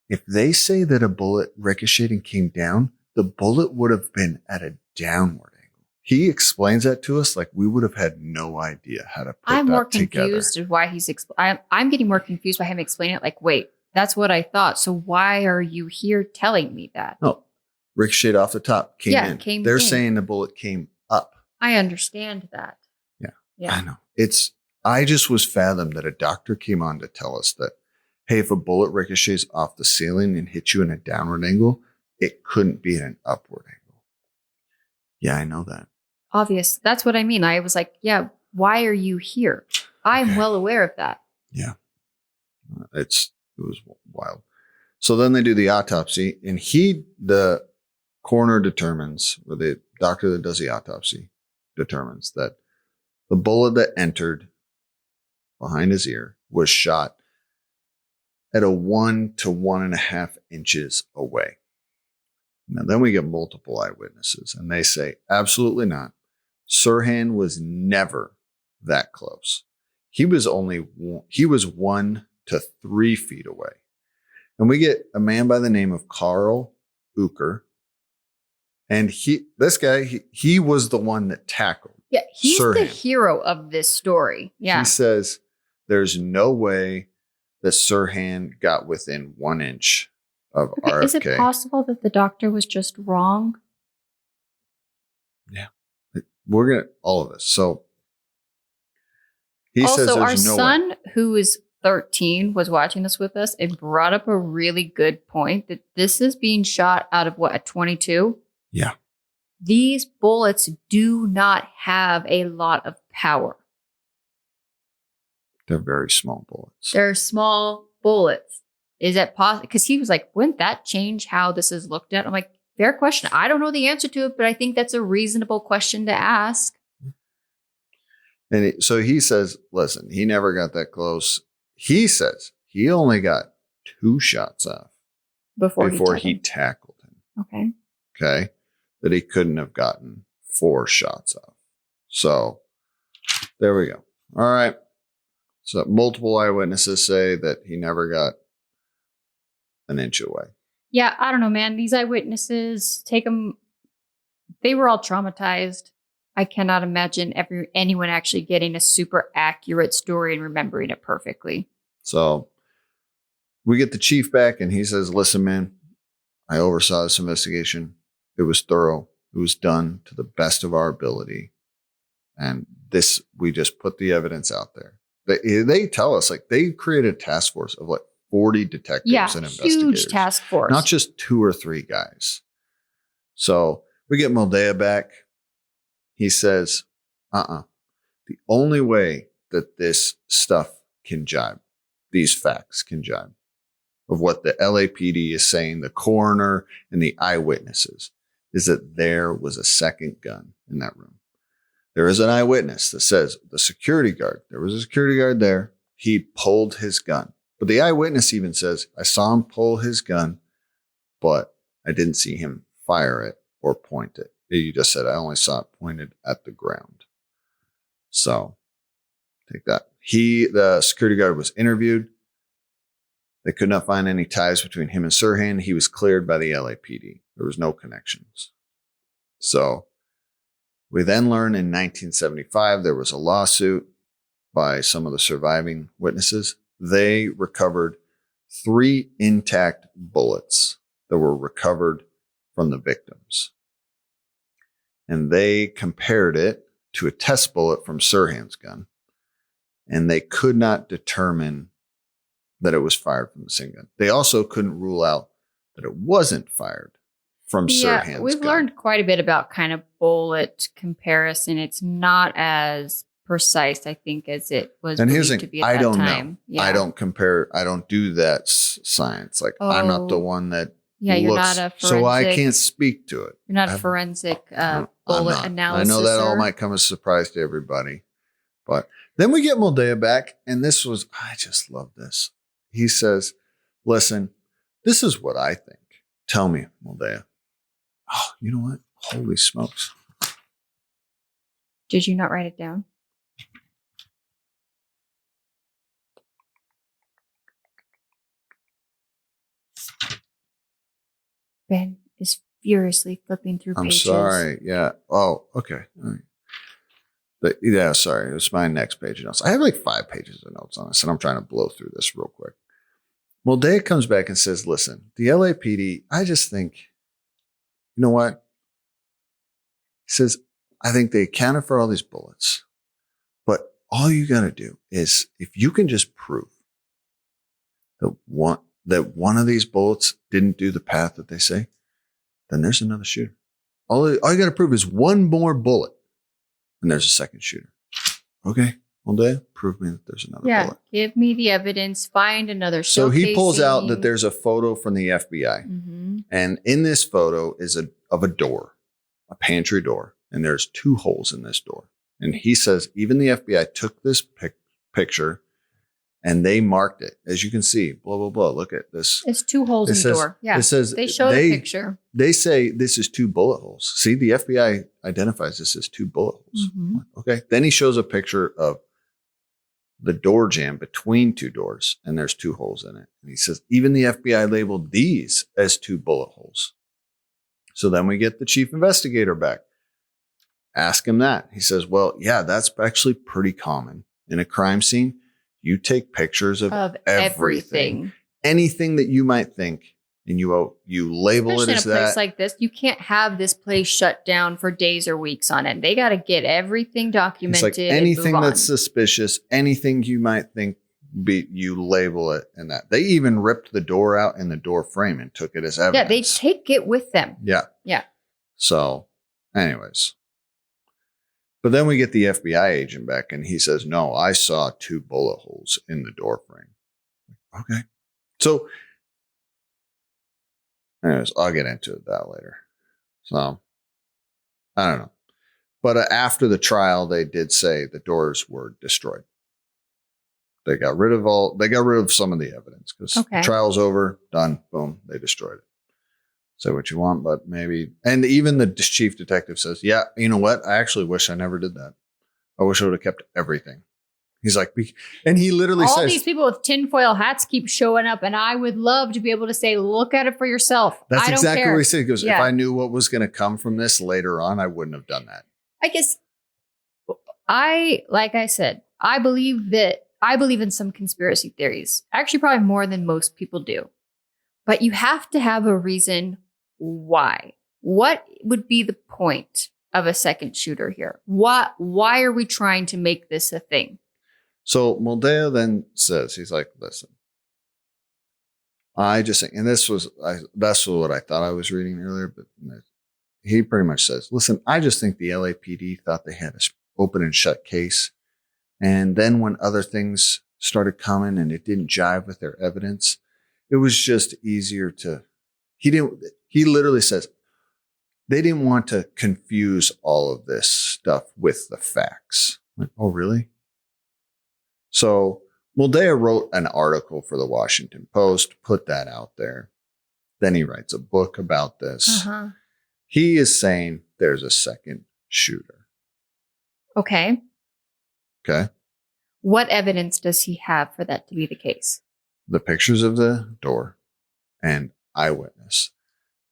If they say that a bullet ricocheted and came down, the bullet would have been at a downward angle. He explains that to us like we would have had no idea how to put that together. I'm more confused of why I'm getting more confused by him explaining it. Like, wait, that's what I thought. So why are you here telling me that? No, ricocheted off the top, came in. They're saying the bullet came up. I understand that. Yeah. I know. I just was fathomed that a doctor came on to tell us that, hey, if a bullet ricochets off the ceiling and hits you in a downward angle, it couldn't be at an upward angle. Yeah, I know that. Obvious. That's what I mean. I was like, yeah, why are you here? I'm well aware of that. Yeah. It was wild. So then they do the autopsy, and the coroner determines, or the doctor that does the autopsy determines that the bullet that entered behind his ear was shot at a 1 to 1.5 inches away. Now, then we get multiple eyewitnesses, and they say, absolutely not. Sirhan was never that close. He was 1 to 3 feet away. And we get a man by the name of Carl Uker. And this guy was the one that tackled. Yeah, he's Sirhan. the hero of this story. Yeah. He says there's no way that Sirhan got within 1 inch of RFK. Is it possible that the doctor was just wrong? Yeah. We're going to, all of this. So he also, says our there's no son, way. who is 13, was watching this with us and brought up a really good point that this is being shot out of a 22? Yeah. These bullets do not have a lot of power. They're very small bullets. They're small bullets. Is that possible? Because he was like, wouldn't that change how this is looked at? I'm like, fair question. I don't know the answer to it, but I think that's a reasonable question to ask. And so he says, listen, he never got that close. He says he only got 2 shots off before he tackled him. Okay. That he couldn't have gotten 4 shots off. So there we go. All right. So multiple eyewitnesses say that he never got 1 inch away. Yeah, I don't know, man. These eyewitnesses, they were all traumatized. I cannot imagine anyone actually getting a super accurate story and remembering it perfectly. So we get the chief back and he says, listen, man, I oversaw this investigation. It was thorough. It was done to the best of our ability. And we just put the evidence out there. They tell us, like, they created a task force of 40 detectives and investigators. Huge task force. Not just 2 or 3 guys. So we get Moldea back. He says, the only way that this stuff can jibe, these facts can jibe, of what the LAPD is saying, the coroner and the eyewitnesses, is that there was a second gun in that room. There is an eyewitness that says there was a security guard there. He pulled his gun. But the eyewitness even says, I saw him pull his gun, but I didn't see him fire it or point it. You just said, I only saw it pointed at the ground. So take that. The security guard was interviewed. They could not find any ties between him and Sirhan. He was cleared by the LAPD. There was no connections. So we then learn in 1975, there was a lawsuit by some of the surviving witnesses. They recovered 3 intact bullets that were recovered from the victims. And they compared it to a test bullet from Sirhan's gun. And they could not determine that it was fired from the same gun. They also couldn't rule out that it wasn't fired from Sirhan's gun. We've learned quite a bit about kind of bullet comparison. It's not as precise, I think, as it was believed to be at that time. I don't know. Yeah. I don't compare. I don't do that science. I'm not the one that you're not a forensic. So I can't speak to it. You're not a forensic bullet analysis. I know that all might come as a surprise to everybody. But then we get Moldea back, and I just love this. He says, listen, this is what I think. Tell me, Moldea. Oh, you know what? Holy smokes. Did you not write it down? Ben is furiously flipping through pages. I'm sorry. Yeah. Oh, okay. All right. Yeah, sorry. It was my next page of notes. I have 5 pages of notes on this, and I'm trying to blow through this real quick. Moldea comes back and says, listen, the LAPD, I just think, you know what? He says, I think they accounted for all these bullets, but all you got to do is, if you can just prove that one of these bullets didn't do the path that they say, then there's another shooter. All you got to prove is one more bullet, and there's a second shooter. Okay, Moldea, prove me that there's another bullet. Give me the evidence. Find another showcasing. So he pulls out that there's a photo from the FBI, and in this photo is of a door, a pantry door, and there's 2 holes in this door. And he says even the FBI took this picture And they marked it. As you can see, blah, blah, blah. Look at this. It's 2 holes in the door. Yeah. It says they show the picture. They say this is 2 bullet holes. See, the FBI identifies this as 2 bullet holes. Mm-hmm. Okay. Then he shows a picture of the door jamb between 2 doors, and there's 2 holes in it. And he says, even the FBI labeled these as 2 bullet holes. So then we get the chief investigator back. Ask him that. He says, well, yeah, that's actually pretty common in a crime scene. You take pictures of everything. Anything that you might think, and you label Especially it as that. in a place like this, you can't have this place shut down for days or weeks on end. They got to get everything documented. It's like anything that's suspicious, anything you might think, you label it and that. They even ripped the door out in the door frame and took it as evidence. Yeah, they take it with them. Yeah. Yeah. So, anyways. But then we get the FBI agent back and he says, no, I saw 2 bullet holes in the door frame. Okay. So, anyways, I'll get into that later. So, I don't know. But after the trial, they did say the doors were destroyed. They got rid of some of the evidence because the trial's over, done, boom, they destroyed it. Say what you want, but maybe. And even the chief detective says, yeah, you know what? I actually wish I never did that. I wish I would have kept everything. He's like, and he literally says, all these people with tinfoil hats keep showing up, and I would love to be able to say, look at it for yourself. That's exactly what he said. He goes, if I knew what was going to come from this later on, I wouldn't have done that. I guess like I said, I believe in some conspiracy theories, actually probably more than most people do. But you have to have a reason why. What would be the point of a second shooter here? Why are we trying to make this a thing? So Moldea then says, he's like, listen, I just think, and that's what I thought I was reading earlier, but he pretty much says, listen, I just think the LAPD thought they had an open and shut case. And then when other things started coming and it didn't jive with their evidence, it was just easier he literally says, they didn't want to confuse all of this stuff with the facts. Like, oh, really? So Moldea wrote an article for the Washington Post, put that out there. Then he writes a book about this. Uh-huh. He is saying there's a second shooter. Okay. Okay. What evidence does he have for that to be the case? The pictures of the door and eyewitness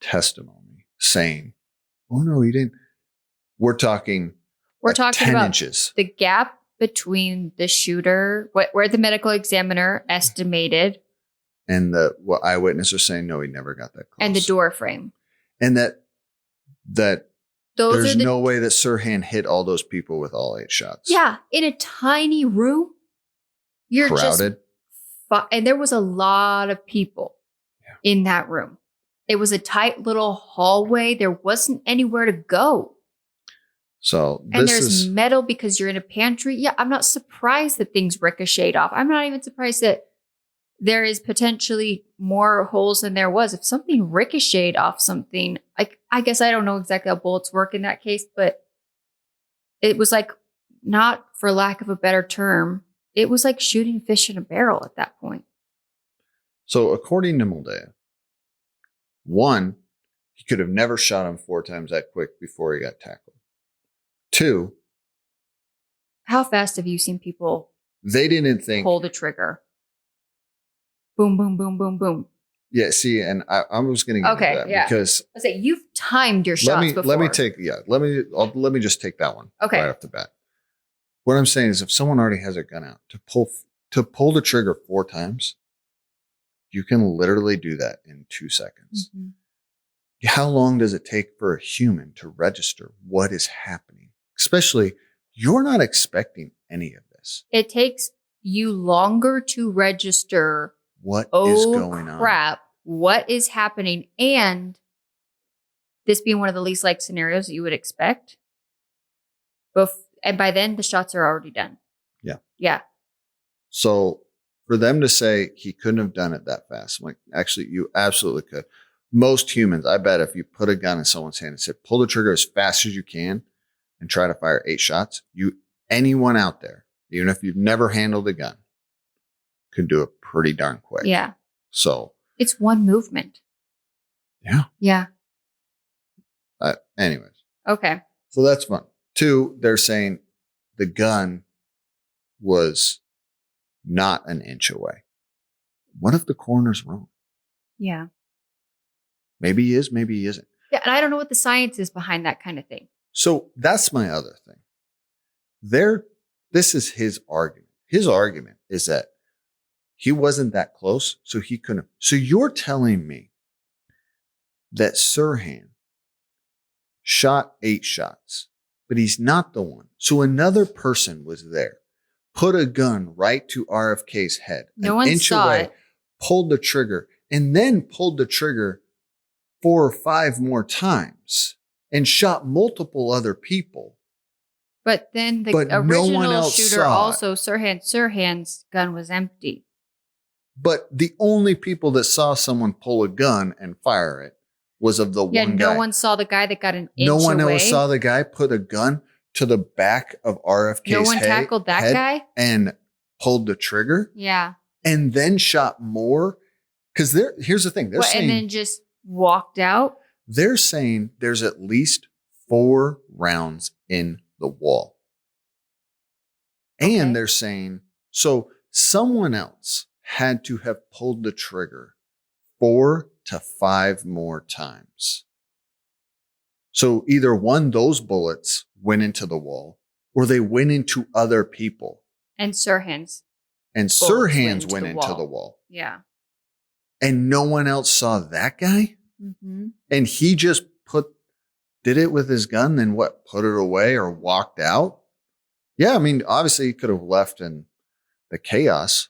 testimony saying, oh, no, he didn't. We're talking 10 about inches. The gap between the shooter, where the medical examiner estimated. And what eyewitnesses are saying, no, he never got that close. And the door frame. And that there's no way that Sirhan hit all those people with all 8 shots. Yeah. In a tiny room. You're crowded. And there was a lot of people in that room. It was a tight little hallway. There wasn't anywhere to go. So and there's metal because you're in a pantry. Yeah, I'm not surprised that things ricocheted off. I'm not even surprised that there is potentially more holes than there was. If something ricocheted off something, I guess I don't know exactly how bullets work in that case, but it was like, not for lack of a better term, it was like shooting fish in a barrel at that point. So according to Moldea, 1, he could have never shot him 4 times that quick before he got tackled. 2, how fast have you seen people? They didn't think pull the trigger. Boom, boom, boom, boom, boom. Yeah, see, and I was going to get into that because I say you've timed your shots before. Let me just take that one right off the bat. What I'm saying is, if someone already has a gun out to pull the trigger 4 times, you can literally do that in 2 seconds. Mm-hmm. How long does it take for a human to register what is happening? Especially, you're not expecting any of this. It takes you longer to register what is going on. Crap, what is happening? And this being one of the least liked scenarios that you would expect. And by then, the shots are already done. Yeah. Yeah. So for them to say he couldn't have done it that fast, I'm like, actually, you absolutely could. Most humans, I bet if you put a gun in someone's hand and said, pull the trigger as fast as you can and try to fire 8 shots, anyone out there, even if you've never handled a gun, can do it pretty darn quick. Yeah. So it's one movement. Yeah. Yeah. Anyways. Okay. So that's fun. 2, they're saying the gun was not an inch away. What if the coroner's wrong? Yeah. Maybe he is, maybe he isn't. Yeah, and I don't know what the science is behind that kind of thing. So that's my other thing. This is his argument. His argument is that he wasn't that close, so he couldn't. So you're telling me that Sirhan shot 8 shots, but he's not the one. So another person was there, put a gun right to RFK's head, no one saw it, pulled the trigger, and then pulled the trigger 4 or 5 more times and shot multiple other people. But then the original shooter also, Sirhan's gun was empty. But the only people that saw someone pull a gun and fire it was of the one guy. Yeah, no one saw the guy that got an inch away. No one else saw the guy put a gun to the back of RFK's head. No one tackled that guy? And pulled the trigger. Yeah. And then shot more. Because here's the thing. They're saying, and then just walked out? They're saying there's at least 4 rounds in the wall. And they're saying, so someone else had to have pulled the trigger 4 to 5 more times. So either those bullets went into the wall or they went into other people. And Sirhan's went into the wall. Yeah. And no one else saw that guy? Mm-hmm. And he just did it with his gun, then put it away or walked out? Yeah, I mean, obviously he could have left in the chaos,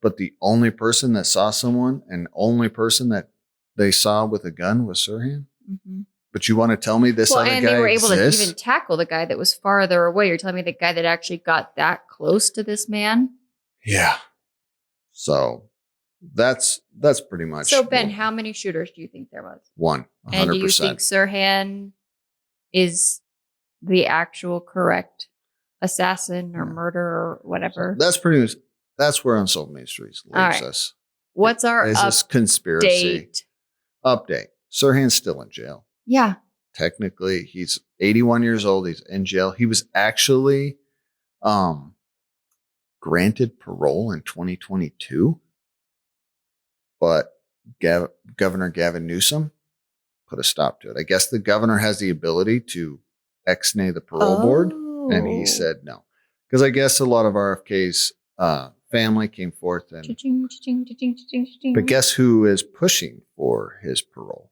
but the only person that saw someone and only person that they saw with a gun was Sirhan? Mm-hmm. But you want to tell me this other guy and they were able exists? to even tackle the guy that was farther away. You're telling me the guy that actually got that close to this man? Yeah. So that's pretty much. So Ben, how many shooters do you think there was? 100%. And do you think Sirhan is the actual correct assassin or murderer or whatever? So that's where Unsolved Mysteries leaves us. What's our conspiracy update? Sirhan's still in jail. Yeah. Technically, he's 81 years old. He's in jail. He was actually granted parole in 2022, but Governor Gavin Newsom put a stop to it. I guess the governor has the ability to ex-nay the parole board, and he said no. Because I guess a lot of RFK's family came forth and... But guess who is pushing for his parole?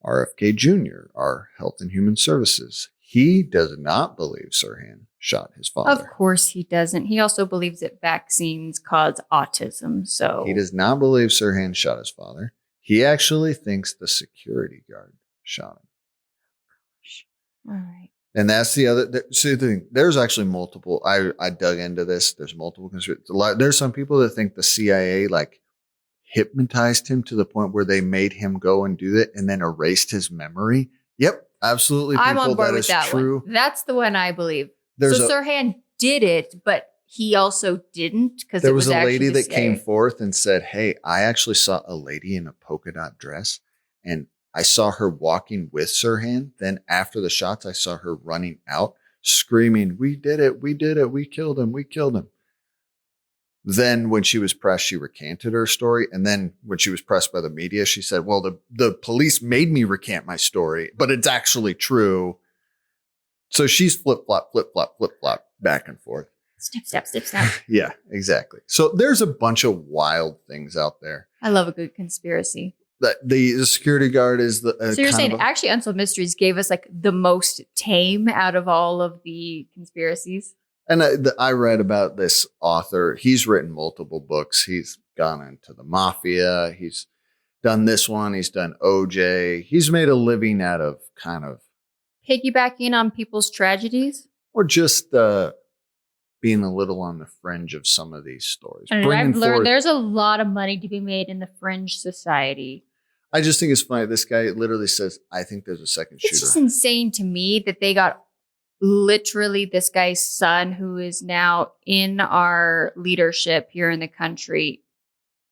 RFK Jr., our Health and Human Services. He does not believe Sirhan shot his father. Of course he doesn't. He also believes that vaccines cause autism, so... He does not believe Sirhan shot his father. He actually thinks the security guard shot him. All right. And that's the other... See, the thing, there's actually multiple... I dug into this. There's multiple... There's some people that think the CIA, hypnotized him to the point where they made him go and do it and then erased his memory. Yep, absolutely. I'm on board with that one. That's the one I believe. Sirhan did it, but he also didn't because there was a lady that came forth and said, "Hey, I actually saw a lady in a polka dot dress, and I saw her walking with Sirhan. Then after the shots, I saw her running out, screaming, 'We did it! We did it! We killed him! We killed him!'" Then when she was pressed, she recanted her story. And then when she was pressed by the media, she said, well, the police made me recant my story, but it's actually true. So she's flip-flop, back and forth. Snip. Yeah, exactly. So there's a bunch of wild things out there. I love a good conspiracy. The security guard is the... so you're saying actually Unsolved Mysteries gave us the most tame out of all of the conspiracies? And I read about this author. He's written multiple books. He's gone into the mafia. He's done this one. He's done OJ. He's made a living out of kind of... piggybacking on people's tragedies? Or just being a little on the fringe of some of these stories. And I've learned there's a lot of money to be made in the fringe society. I just think it's funny. This guy literally says, I think there's a second shooter. It's just insane to me that they got literally this guy's son, who is now in our leadership here in the country,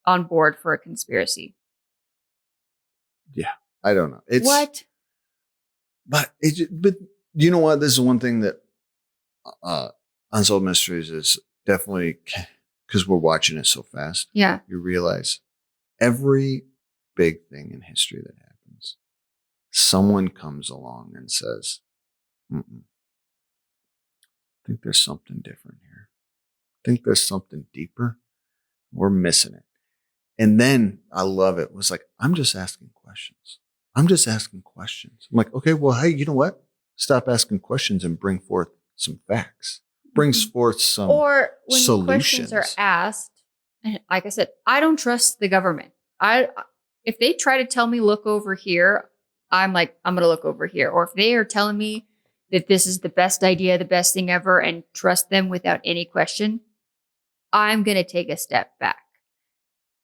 on board for a conspiracy. Yeah, I don't know. It's what? But you know what? This is one thing that Unsolved Mysteries is definitely, because we're watching it so fast. Yeah. You realize every big thing in history that happens, someone comes along and says, I think there's something different here. I think there's something deeper. We're missing it. And then I love it. It was like, I'm just asking questions. I'm like, okay, well, hey, you know what? Stop asking questions and bring forth some facts. Brings forth some or when solutions. Questions are asked, and like I said, I don't trust the government. If they try to tell me look over here, I'm like, I'm going to look over here. Or if they are telling me that this is the best idea, the best thing ever, and trust them without any question, I'm going to take a step back.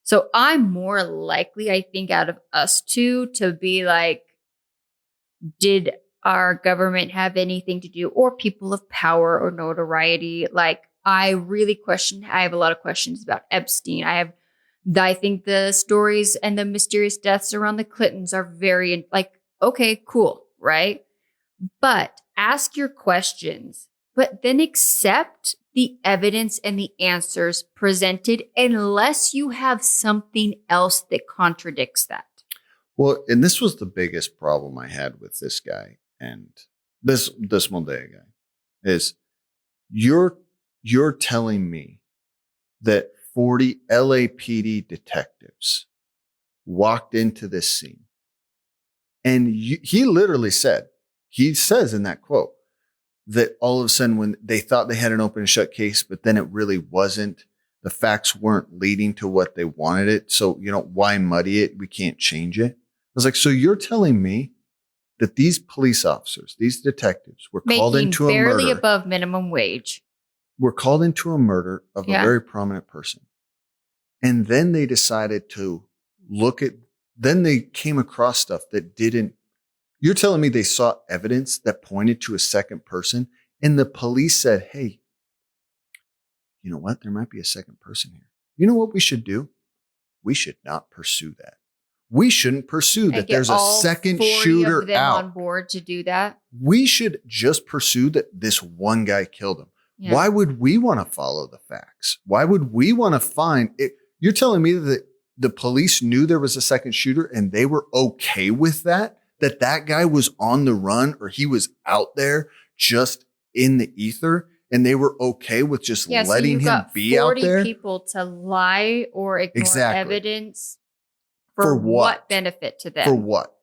So I'm more likely, I think, out of us two to be like, did our government have anything to do, or people of power or notoriety? Like, I have a lot of questions about Epstein. I think the stories and the mysterious deaths around the Clintons are very, like, okay, cool, right? But ask your questions, but then accept the evidence and the answers presented unless you have something else that contradicts that. Well, and this was the biggest problem I had with this guy and this Moldea guy is you're telling me that 40 LAPD detectives walked into this scene and he literally says in that quote that all of a sudden when they thought they had an open and shut case, but then it really wasn't, the facts weren't leading to what they wanted it. So, why muddy it? We can't change it. I was like, so you're telling me that these police officers, these detectives were called into a murder. Barely above minimum wage. Were called into a murder of a very prominent person. And then they decided to then they came across stuff that didn't. You're telling me they saw evidence that pointed to a second person and the police said, hey, you know what? There might be a second person here. You know what we should do? We should not pursue that. We shouldn't pursue that there's a second shooter of them out on board to do that. We should just pursue that this one guy killed him. Yeah. Why would we want to follow the facts? Why would we want to find it? You're telling me that the police knew there was a second shooter and they were okay with that guy was on the run or he was out there just in the ether and they were okay with just letting him be out there? 40 people to lie or ignore evidence. For what benefit to them? For what?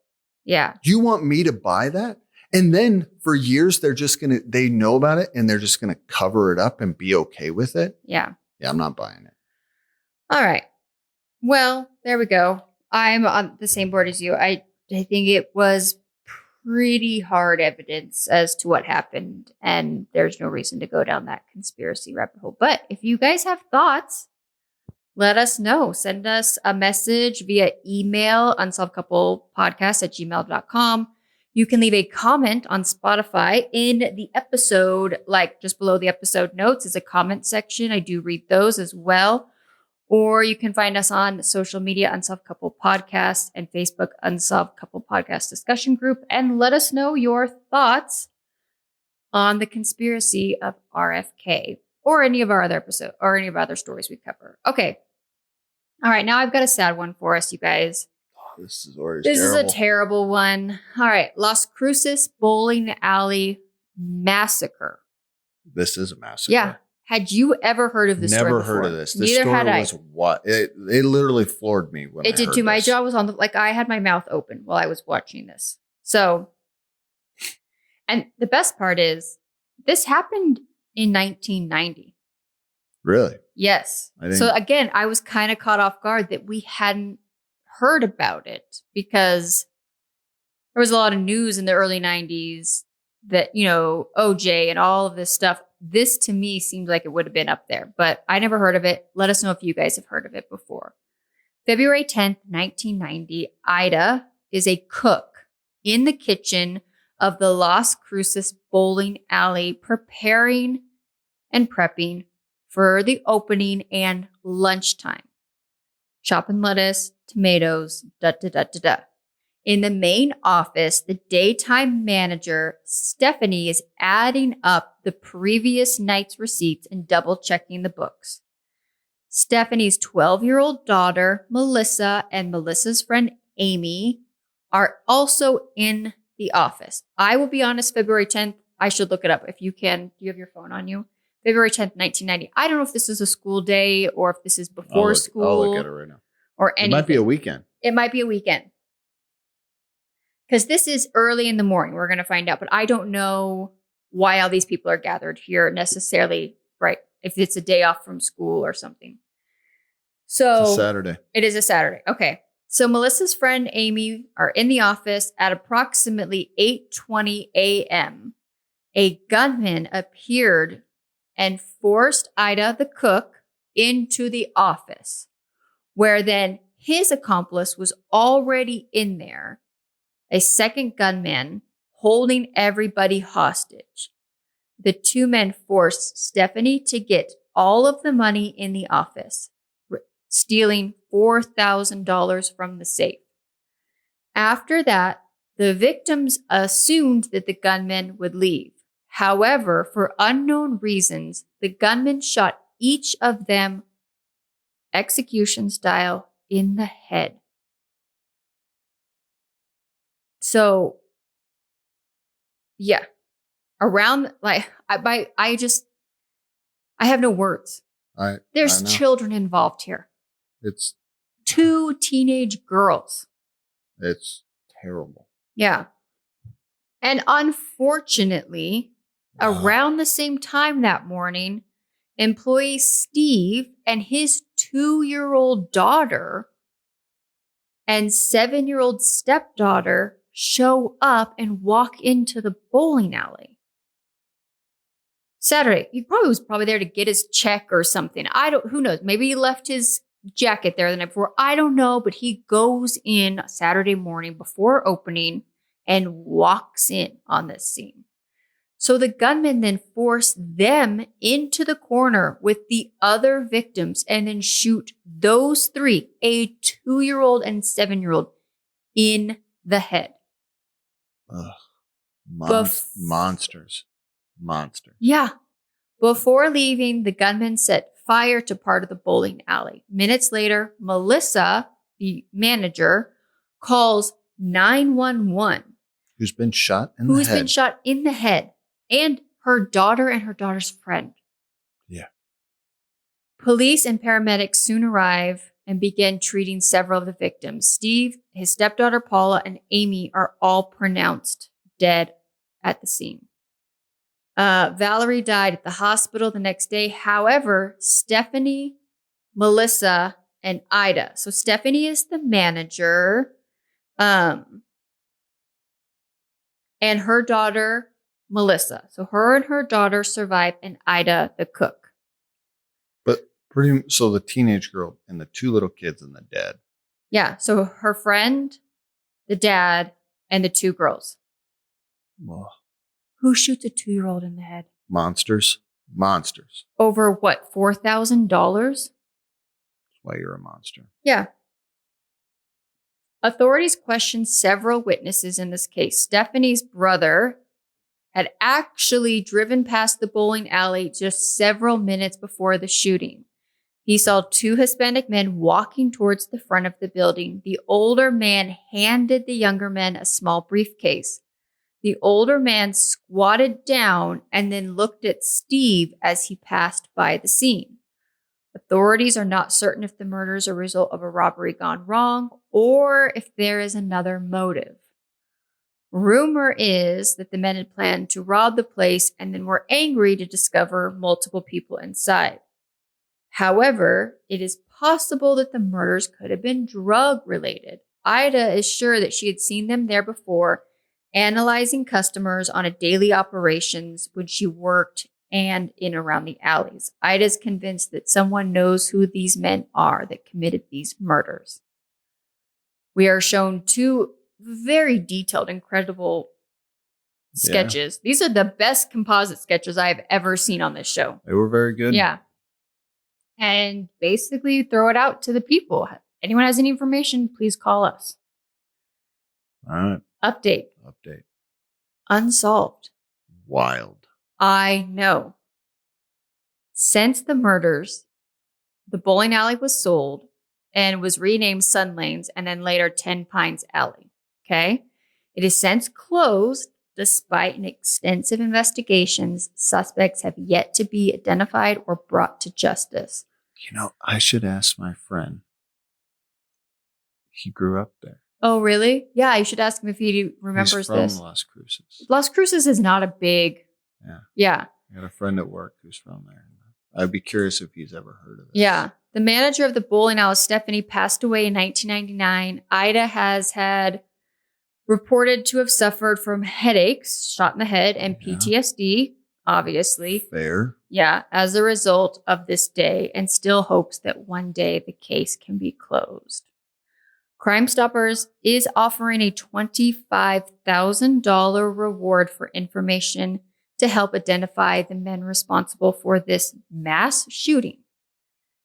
Yeah. You want me to buy that? And then for years, they know about it and they're just going to cover it up and be okay with it. Yeah. Yeah, I'm not buying it. All right. Well, there we go. I'm on the same board as you. I think it was pretty hard evidence as to what happened. And there's no reason to go down that conspiracy rabbit hole. But if you guys have thoughts, let us know. Send us a message via email, unsolvedcouplepodcast@gmail.com. You can leave a comment on Spotify in the episode, like just below the episode notes is a comment section. I do read those as well. Or you can find us on social media, Unsolved Couple Podcast, and Facebook, Unsolved Couple Podcast Discussion Group. And let us know your thoughts on the conspiracy of RFK or any of our other episodes or any of our other stories we cover. Okay. All right. Now I've got a sad one for us, you guys. Oh, this is always This terrible. is a terrible one. All right. Las Cruces Bowling Alley Massacre. This is a massacre. Yeah. Had you ever heard of this story before? Never heard of this. This Neither story had I. was what? It literally floored me when I heard It did too. My this. jaw was on I had my mouth open while I was watching this. So, and the best part is this happened in 1990. Really? Yes. So again, I was kind of caught off guard that we hadn't heard about it because there was a lot of news in the early 90s that, OJ and all of this stuff. This to me seemed like it would have been up there, but I never heard of it. Let us know if you guys have heard of it before. February 10th, 1990, Ida is a cook in the kitchen of the Las Cruces bowling alley, preparing and prepping for the opening and lunchtime. Chopping lettuce, tomatoes, In the main office, the daytime manager, Stephanie, is adding up the previous night's receipts and double-checking the books. Stephanie's 12-year-old daughter, Melissa, and Melissa's friend, Amy, are also in the office. I will be honest, February 10th, I should look it up if you can. Do you have your phone on you? February 10th, 1990. I don't know if this is a school day or if this is before school. I'll look at it right now. Or anything. It might be a weekend. It might be a weekend. Because this is early in the morning. We're going to find out. But I don't know why all these people are gathered here necessarily, right? If it's a day off from school or something. So it's a Saturday. It is a Saturday. Okay. So Melissa's friend Amy are in the office at approximately 8:20 a.m. A gunman appeared and forced Ida, the cook, into the office, where then his accomplice was already in there, a second gunman holding everybody hostage. The two men forced Stephanie to get all of the money in the office, stealing $4,000 from the safe. After that, the victims assumed that the gunmen would leave. However, for unknown reasons, the gunmen shot each of them execution style in the head. So, yeah, around like I have no words. There's children involved here. It's 2 teenage girls. It's terrible. Yeah. And unfortunately, around the same time that morning, employee Steve and his 2-year-old daughter and 7-year-old stepdaughter show up and walk into the bowling alley. Saturday, he was probably there to get his check or something. Who knows? Maybe he left his jacket there the night before. I don't know, but he goes in Saturday morning before opening and walks in on this scene. So the gunmen then force them into the corner with the other victims and then shoot those 3, a 2-year-old and 7-year-old, in the head. Ugh. Monsters. Yeah. Before leaving, the gunmen set fire to part of the bowling alley. Minutes later, Melissa, the manager, calls 911. Who's been shot in the head. And her daughter and her daughter's friend. Yeah. Police and paramedics soon arrive and begin treating several of the victims. Steve, his stepdaughter Paula, and Amy are all pronounced dead at the scene. Valerie died at the hospital the next day. However, Stephanie, Melissa, and Ida. So Stephanie is the manager. And her daughter, Melissa. So her and her daughter survived, and Ida, the cook. But so the teenage girl and the 2 little kids and the dad. Yeah. So her friend, the dad, and the 2 girls. Ugh. Who shoots a 2-year-old in the head? Monsters. Over what, $4,000? That's why you're a monster. Yeah. Authorities questioned several witnesses in this case. Stephanie's brother had actually driven past the bowling alley just several minutes before the shooting. He saw 2 Hispanic men walking towards the front of the building. The older man handed the younger man a small briefcase. The older man squatted down and then looked at Steve as he passed by the scene. Authorities are not certain if the murders are a result of a robbery gone wrong or if there is another motive. Rumor is that the men had planned to rob the place and then were angry to discover multiple people inside. However, it is possible that the murders could have been drug-related. Ida is sure that she had seen them there before, analyzing customers on a daily operations when she worked and in around the alleys. Ida's convinced that someone knows who these men are that committed these murders. We are shown 2 very detailed, incredible sketches. These are the best composite sketches I've ever seen on this show. They were very good. Yeah. And basically throw it out to the people. Anyone has any information, please call us. All right. Update. Unsolved. Wild. I know. Since the murders, the bowling alley was sold and was renamed Sun Lanes and then later 10 Pines Alley. Okay? It is since closed despite an extensive investigations. Suspects have yet to be identified or brought to justice. You know, I should ask my friend. He grew up there. Oh, really? Yeah, you should ask him if he remembers He's from this. Las Cruces. Las Cruces is not a big... Yeah. I got a friend at work who's from there. I'd be curious if he's ever heard of this. Yeah. The manager of the bowling alley, Stephanie, passed away in 1999. Ida has had reported to have suffered from headaches, shot in the head, and PTSD, obviously. Fair. Yeah, as a result of this day, and still hopes that one day the case can be closed. Crime Stoppers is offering a $25,000 reward for information to help identify the men responsible for this mass shooting.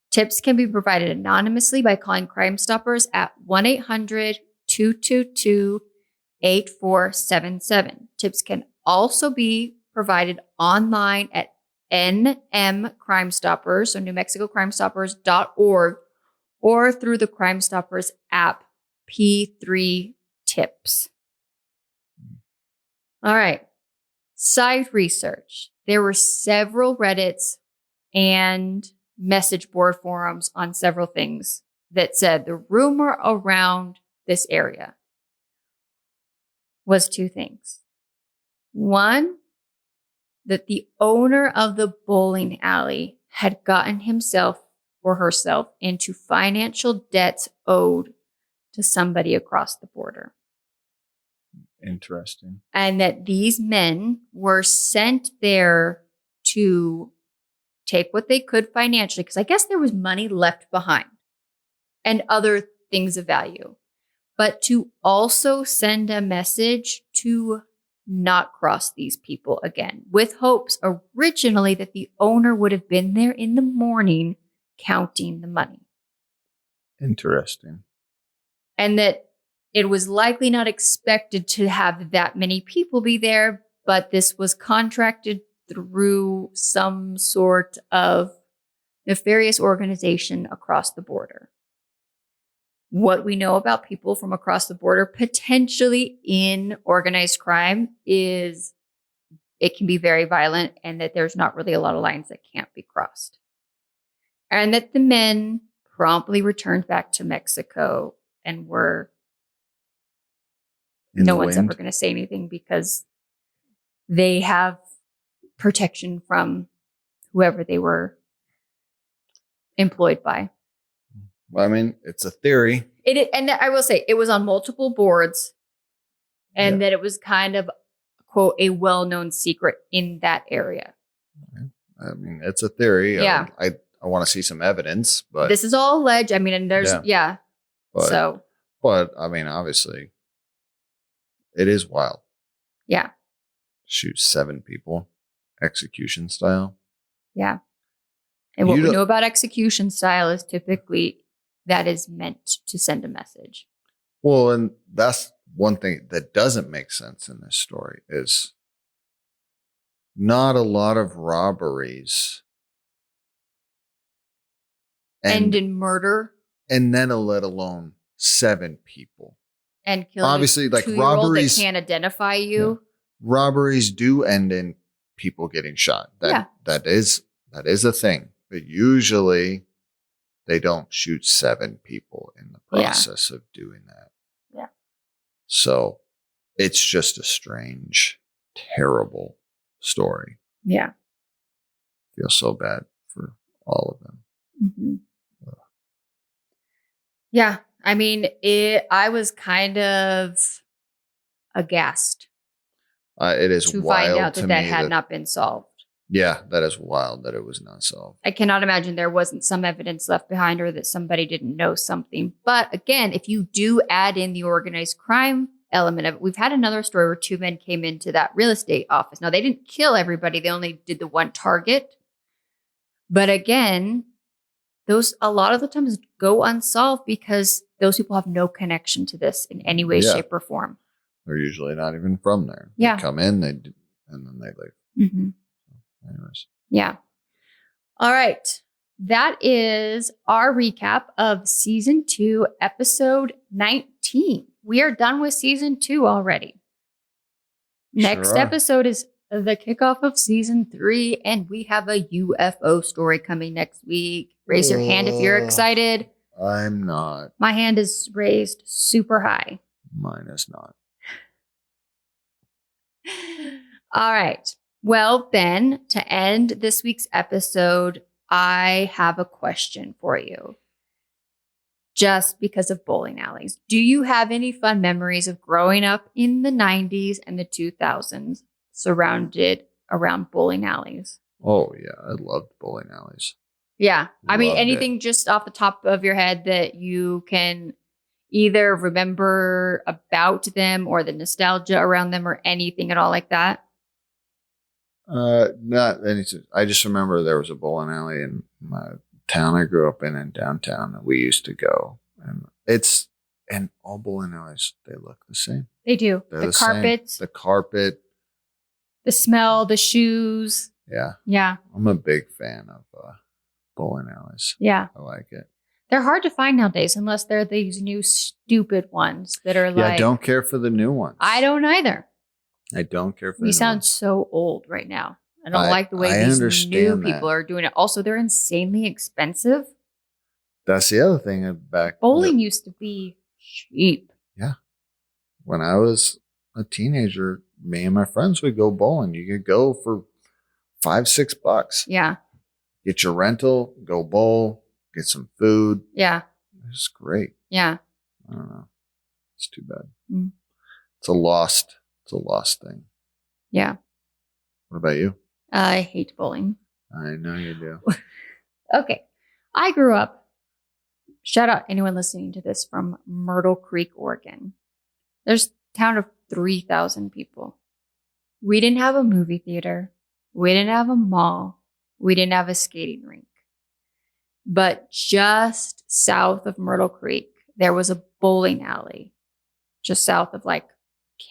Tips can be provided anonymously by calling Crime Stoppers at 1-800-222-8477. Tips can also be provided online at NM Crime Stoppers, so New Mexico Crime Stoppers.org, or through the Crime Stoppers app, P3 Tips. All right. Side research. There were several Reddits and message board forums on several things that said the rumor around this area was two things. One, that the owner of the bowling alley had gotten himself or herself into financial debts owed to somebody across the border. Interesting. And that these men were sent there to take what they could financially, because I guess there was money left behind and other things of value, but to also send a message to not cross these people again, with hopes originally that the owner would have been there in the morning counting the money. Interesting. And that it was likely not expected to have that many people be there, but this was contracted through some sort of nefarious organization across the border. What we know about people from across the border potentially in organized crime is it can be very violent and that there's not really a lot of lines that can't be crossed. And that the men promptly returned back to Mexico and were... No one's ever going to say anything because they have protection from whoever they were employed by. Well, I mean, it's a theory. And I will say it was on multiple boards and that it was kind of, quote, a well-known secret in that area. I mean, it's a theory. Yeah. I want to see some evidence, but this is all alleged. I mean, and there's, But I mean, obviously, it is wild. Yeah. Shoot 7 people, execution style. Yeah. And what we know about execution style is typically that is meant to send a message. Well, and that's one thing that doesn't make sense in this story is not a lot of robberies end in murder. And then let alone 7 people. And killing obviously, like robberies that can't identify you. Yeah, robberies do end in people getting shot. That is a thing. But usually they don't shoot 7 people in the process of doing that. Yeah. So it's just a strange, terrible story. Yeah. I feel so bad for all of them. Mm-hmm. Yeah. I mean, I was kind of aghast. It is to wild find out to that me had not been solved. Yeah, that is wild that it was not solved. I cannot imagine there wasn't some evidence left behind or that somebody didn't know something. But again, if you do add in the organized crime element of it. We've had another story where 2 men came into that real estate office. Now, they didn't kill everybody. They only did the one target. But again, those a lot of the times go unsolved because those people have no connection to this in any way, shape, or form. They're usually not even from there. Yeah. They come in, and then they leave. Mm-hmm. Anyways. Yeah. All right. That is our recap of season 2, episode 19. We are done with season 2 already. Next episode is the kickoff of season 3, and we have a UFO story coming next week. Raise your hand if you're excited. I'm not. My hand is raised super high. Mine is not. All right. Well, Ben, to end this week's episode, I have a question for you. Just because of bowling alleys. Do you have any fun memories of growing up in the 90s and the 2000s surrounded around bowling alleys? Oh, yeah. I loved bowling alleys. Yeah. I mean, anything just off the top of your head that you can either remember about them or the nostalgia around them or anything at all like that? Not anything. I just remember there was a bowling alley in my town I grew up in downtown that we used to go. And all bowling alleys, they look the same. They do. They're the carpets. The carpet. The smell, the shoes. Yeah. Yeah. I'm a big fan of bowling alleys. Yeah. I like it. They're hard to find nowadays unless they're these new stupid ones that are I don't care for the new ones. I don't either. I don't care for the We new sound ones. so old right now. I don't like the way these new people are doing it. Also, they're insanely expensive. That's the other thing. Bowling used to be cheap. Yeah. When I was a teenager, me and my friends would go bowling. You could go for $5-6. Yeah. Get your rental, go bowl, get some food. Yeah. It's great. Yeah. I don't know. It's too bad. Mm. It's a lost thing. Yeah. What about you? I hate bowling. I know you do. Okay. I grew up, shout out anyone listening to this, from Myrtle Creek, Oregon. There's a town of 3,000 people. We didn't have a movie theater. We didn't have a mall. We didn't have a skating rink. But just south of Myrtle Creek, there was a bowling alley just south of like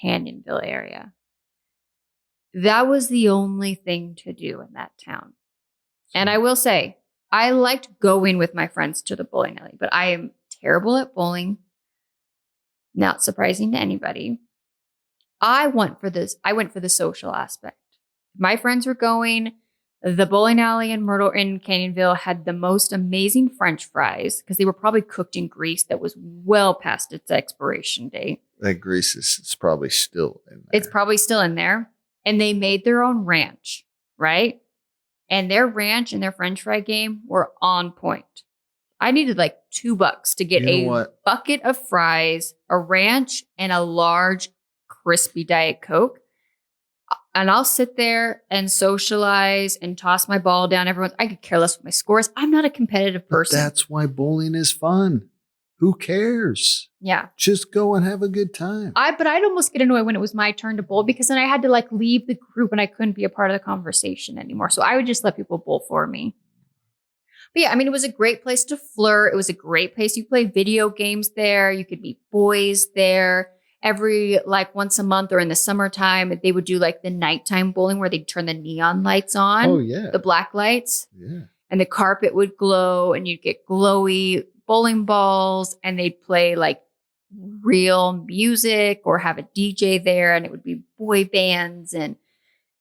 Canyonville area. That was the only thing to do in that town. And I will say, I liked going with my friends to the bowling alley, but I am terrible at bowling. Not surprising to anybody. I went for the social aspect. My friends were going. The bowling alley in Canyonville had the most amazing French fries because they were probably cooked in grease that was well past its expiration date. That grease is probably still in there. It's probably still in there. And they made their own ranch, right? And their ranch and their French fry game were on point. I needed like $2 to get a bucket of fries, a ranch, and a large crispy Diet Coke. And I'll sit there and socialize and toss my ball down. I could care less what my score is. I'm not a competitive person. But that's why bowling is fun. Who cares? Yeah. Just go and have a good time. But I'd almost get annoyed when it was my turn to bowl because then I had to like leave the group and I couldn't be a part of the conversation anymore. So I would just let people bowl for me. But yeah, I mean, it was a great place to flirt. It was a great place. You play video games there. You could meet boys there. Every like once a month or in the summertime, they would do like the nighttime bowling where they'd turn the neon lights on. Oh, yeah. The black lights. Yeah. And the carpet would glow and you'd get glowy bowling balls and they'd play like real music or have a DJ there and it would be boy bands. And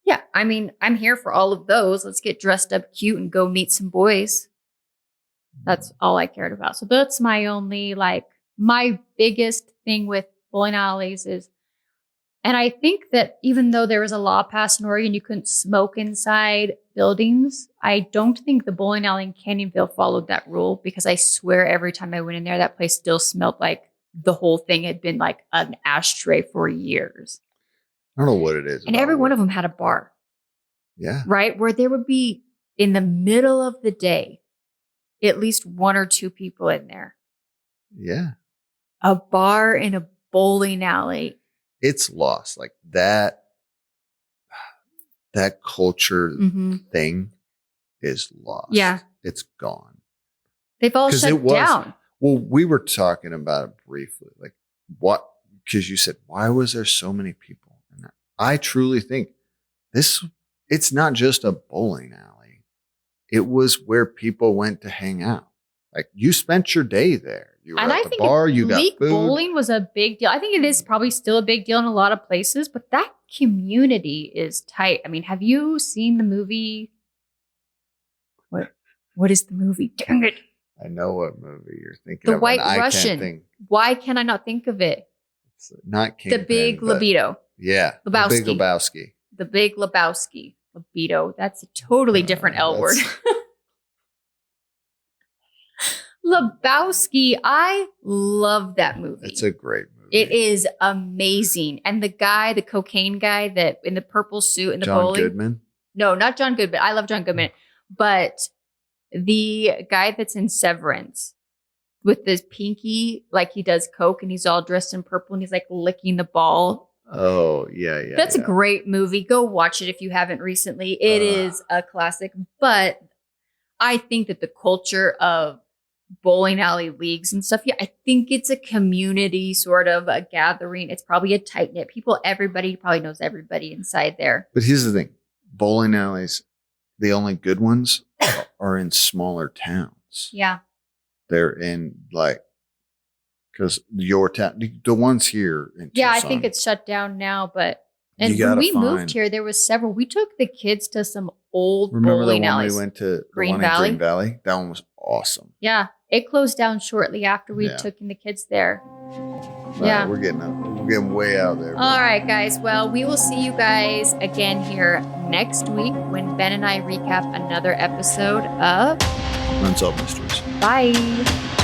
yeah, I mean, I'm here for all of those. Let's get dressed up cute and go meet some boys. That's all I cared about. So that's my only, like, my biggest thing with bowling alleys is, and I think that even though there was a law passed in Oregon, you couldn't smoke inside buildings. I don't think the bowling alley in Canyonville followed that rule because I swear every time I went in there, that place still smelled like the whole thing had been like an ashtray for years. I don't know what it is. And every one of them had a bar. Yeah. Right? Where there would be in the middle of the day, at least 1 or 2 people in there. Yeah. A bar in a bowling alley. it's lost. Like that culture thing is lost. Yeah. It's gone. They've all shut down. Well, we were talking about it briefly. Like what, because you said, why was there so many people? And I truly think it's not just a bowling alley. It was where people went to hang out. Like you spent your day there. You were at the bar, you got food. Bowling was a big deal. I think it is probably still a big deal in a lot of places, but that community is tight. I mean, have you seen the movie? What is the movie? Dang it. I know what movie you're thinking of. The White Russian. Why can I not think of it? It's not Kingpin, The Big Libido. Yeah. Lebowski. The Big Lebowski. The Big Lebowski. Libido. That's a totally different L word. Lebowski. I love that movie. It's a great movie. It is amazing. And the cocaine guy that in the purple suit in the bowling. John Goodman? No, not John Goodman. I love John Goodman. But the guy that's in Severance with this pinky, like he does coke and he's all dressed in purple and he's like licking the ball. Oh, yeah. That's a great movie. Go watch it if you haven't recently. It is a classic. But I think that the culture of bowling alley leagues and stuff, I think it's a community sort of a gathering. It's probably a tight-knit people. Everybody probably knows everybody inside there. But here's the thing. Bowling alleys, the only good ones are in smaller towns. Yeah. They're in because your town, the ones here in Tucson, I think it's shut down now, but when we moved here, there was several. We took the kids to some old bowling alleys. Remember the one we went to Green Valley? Green Valley? That one was awesome. Yeah. It closed down shortly after we took the kids there. Right, we're getting way out there. All right, guys. Well, we will see you guys again here next week when Ben and I recap another episode of Unsolved Mysteries. Bye.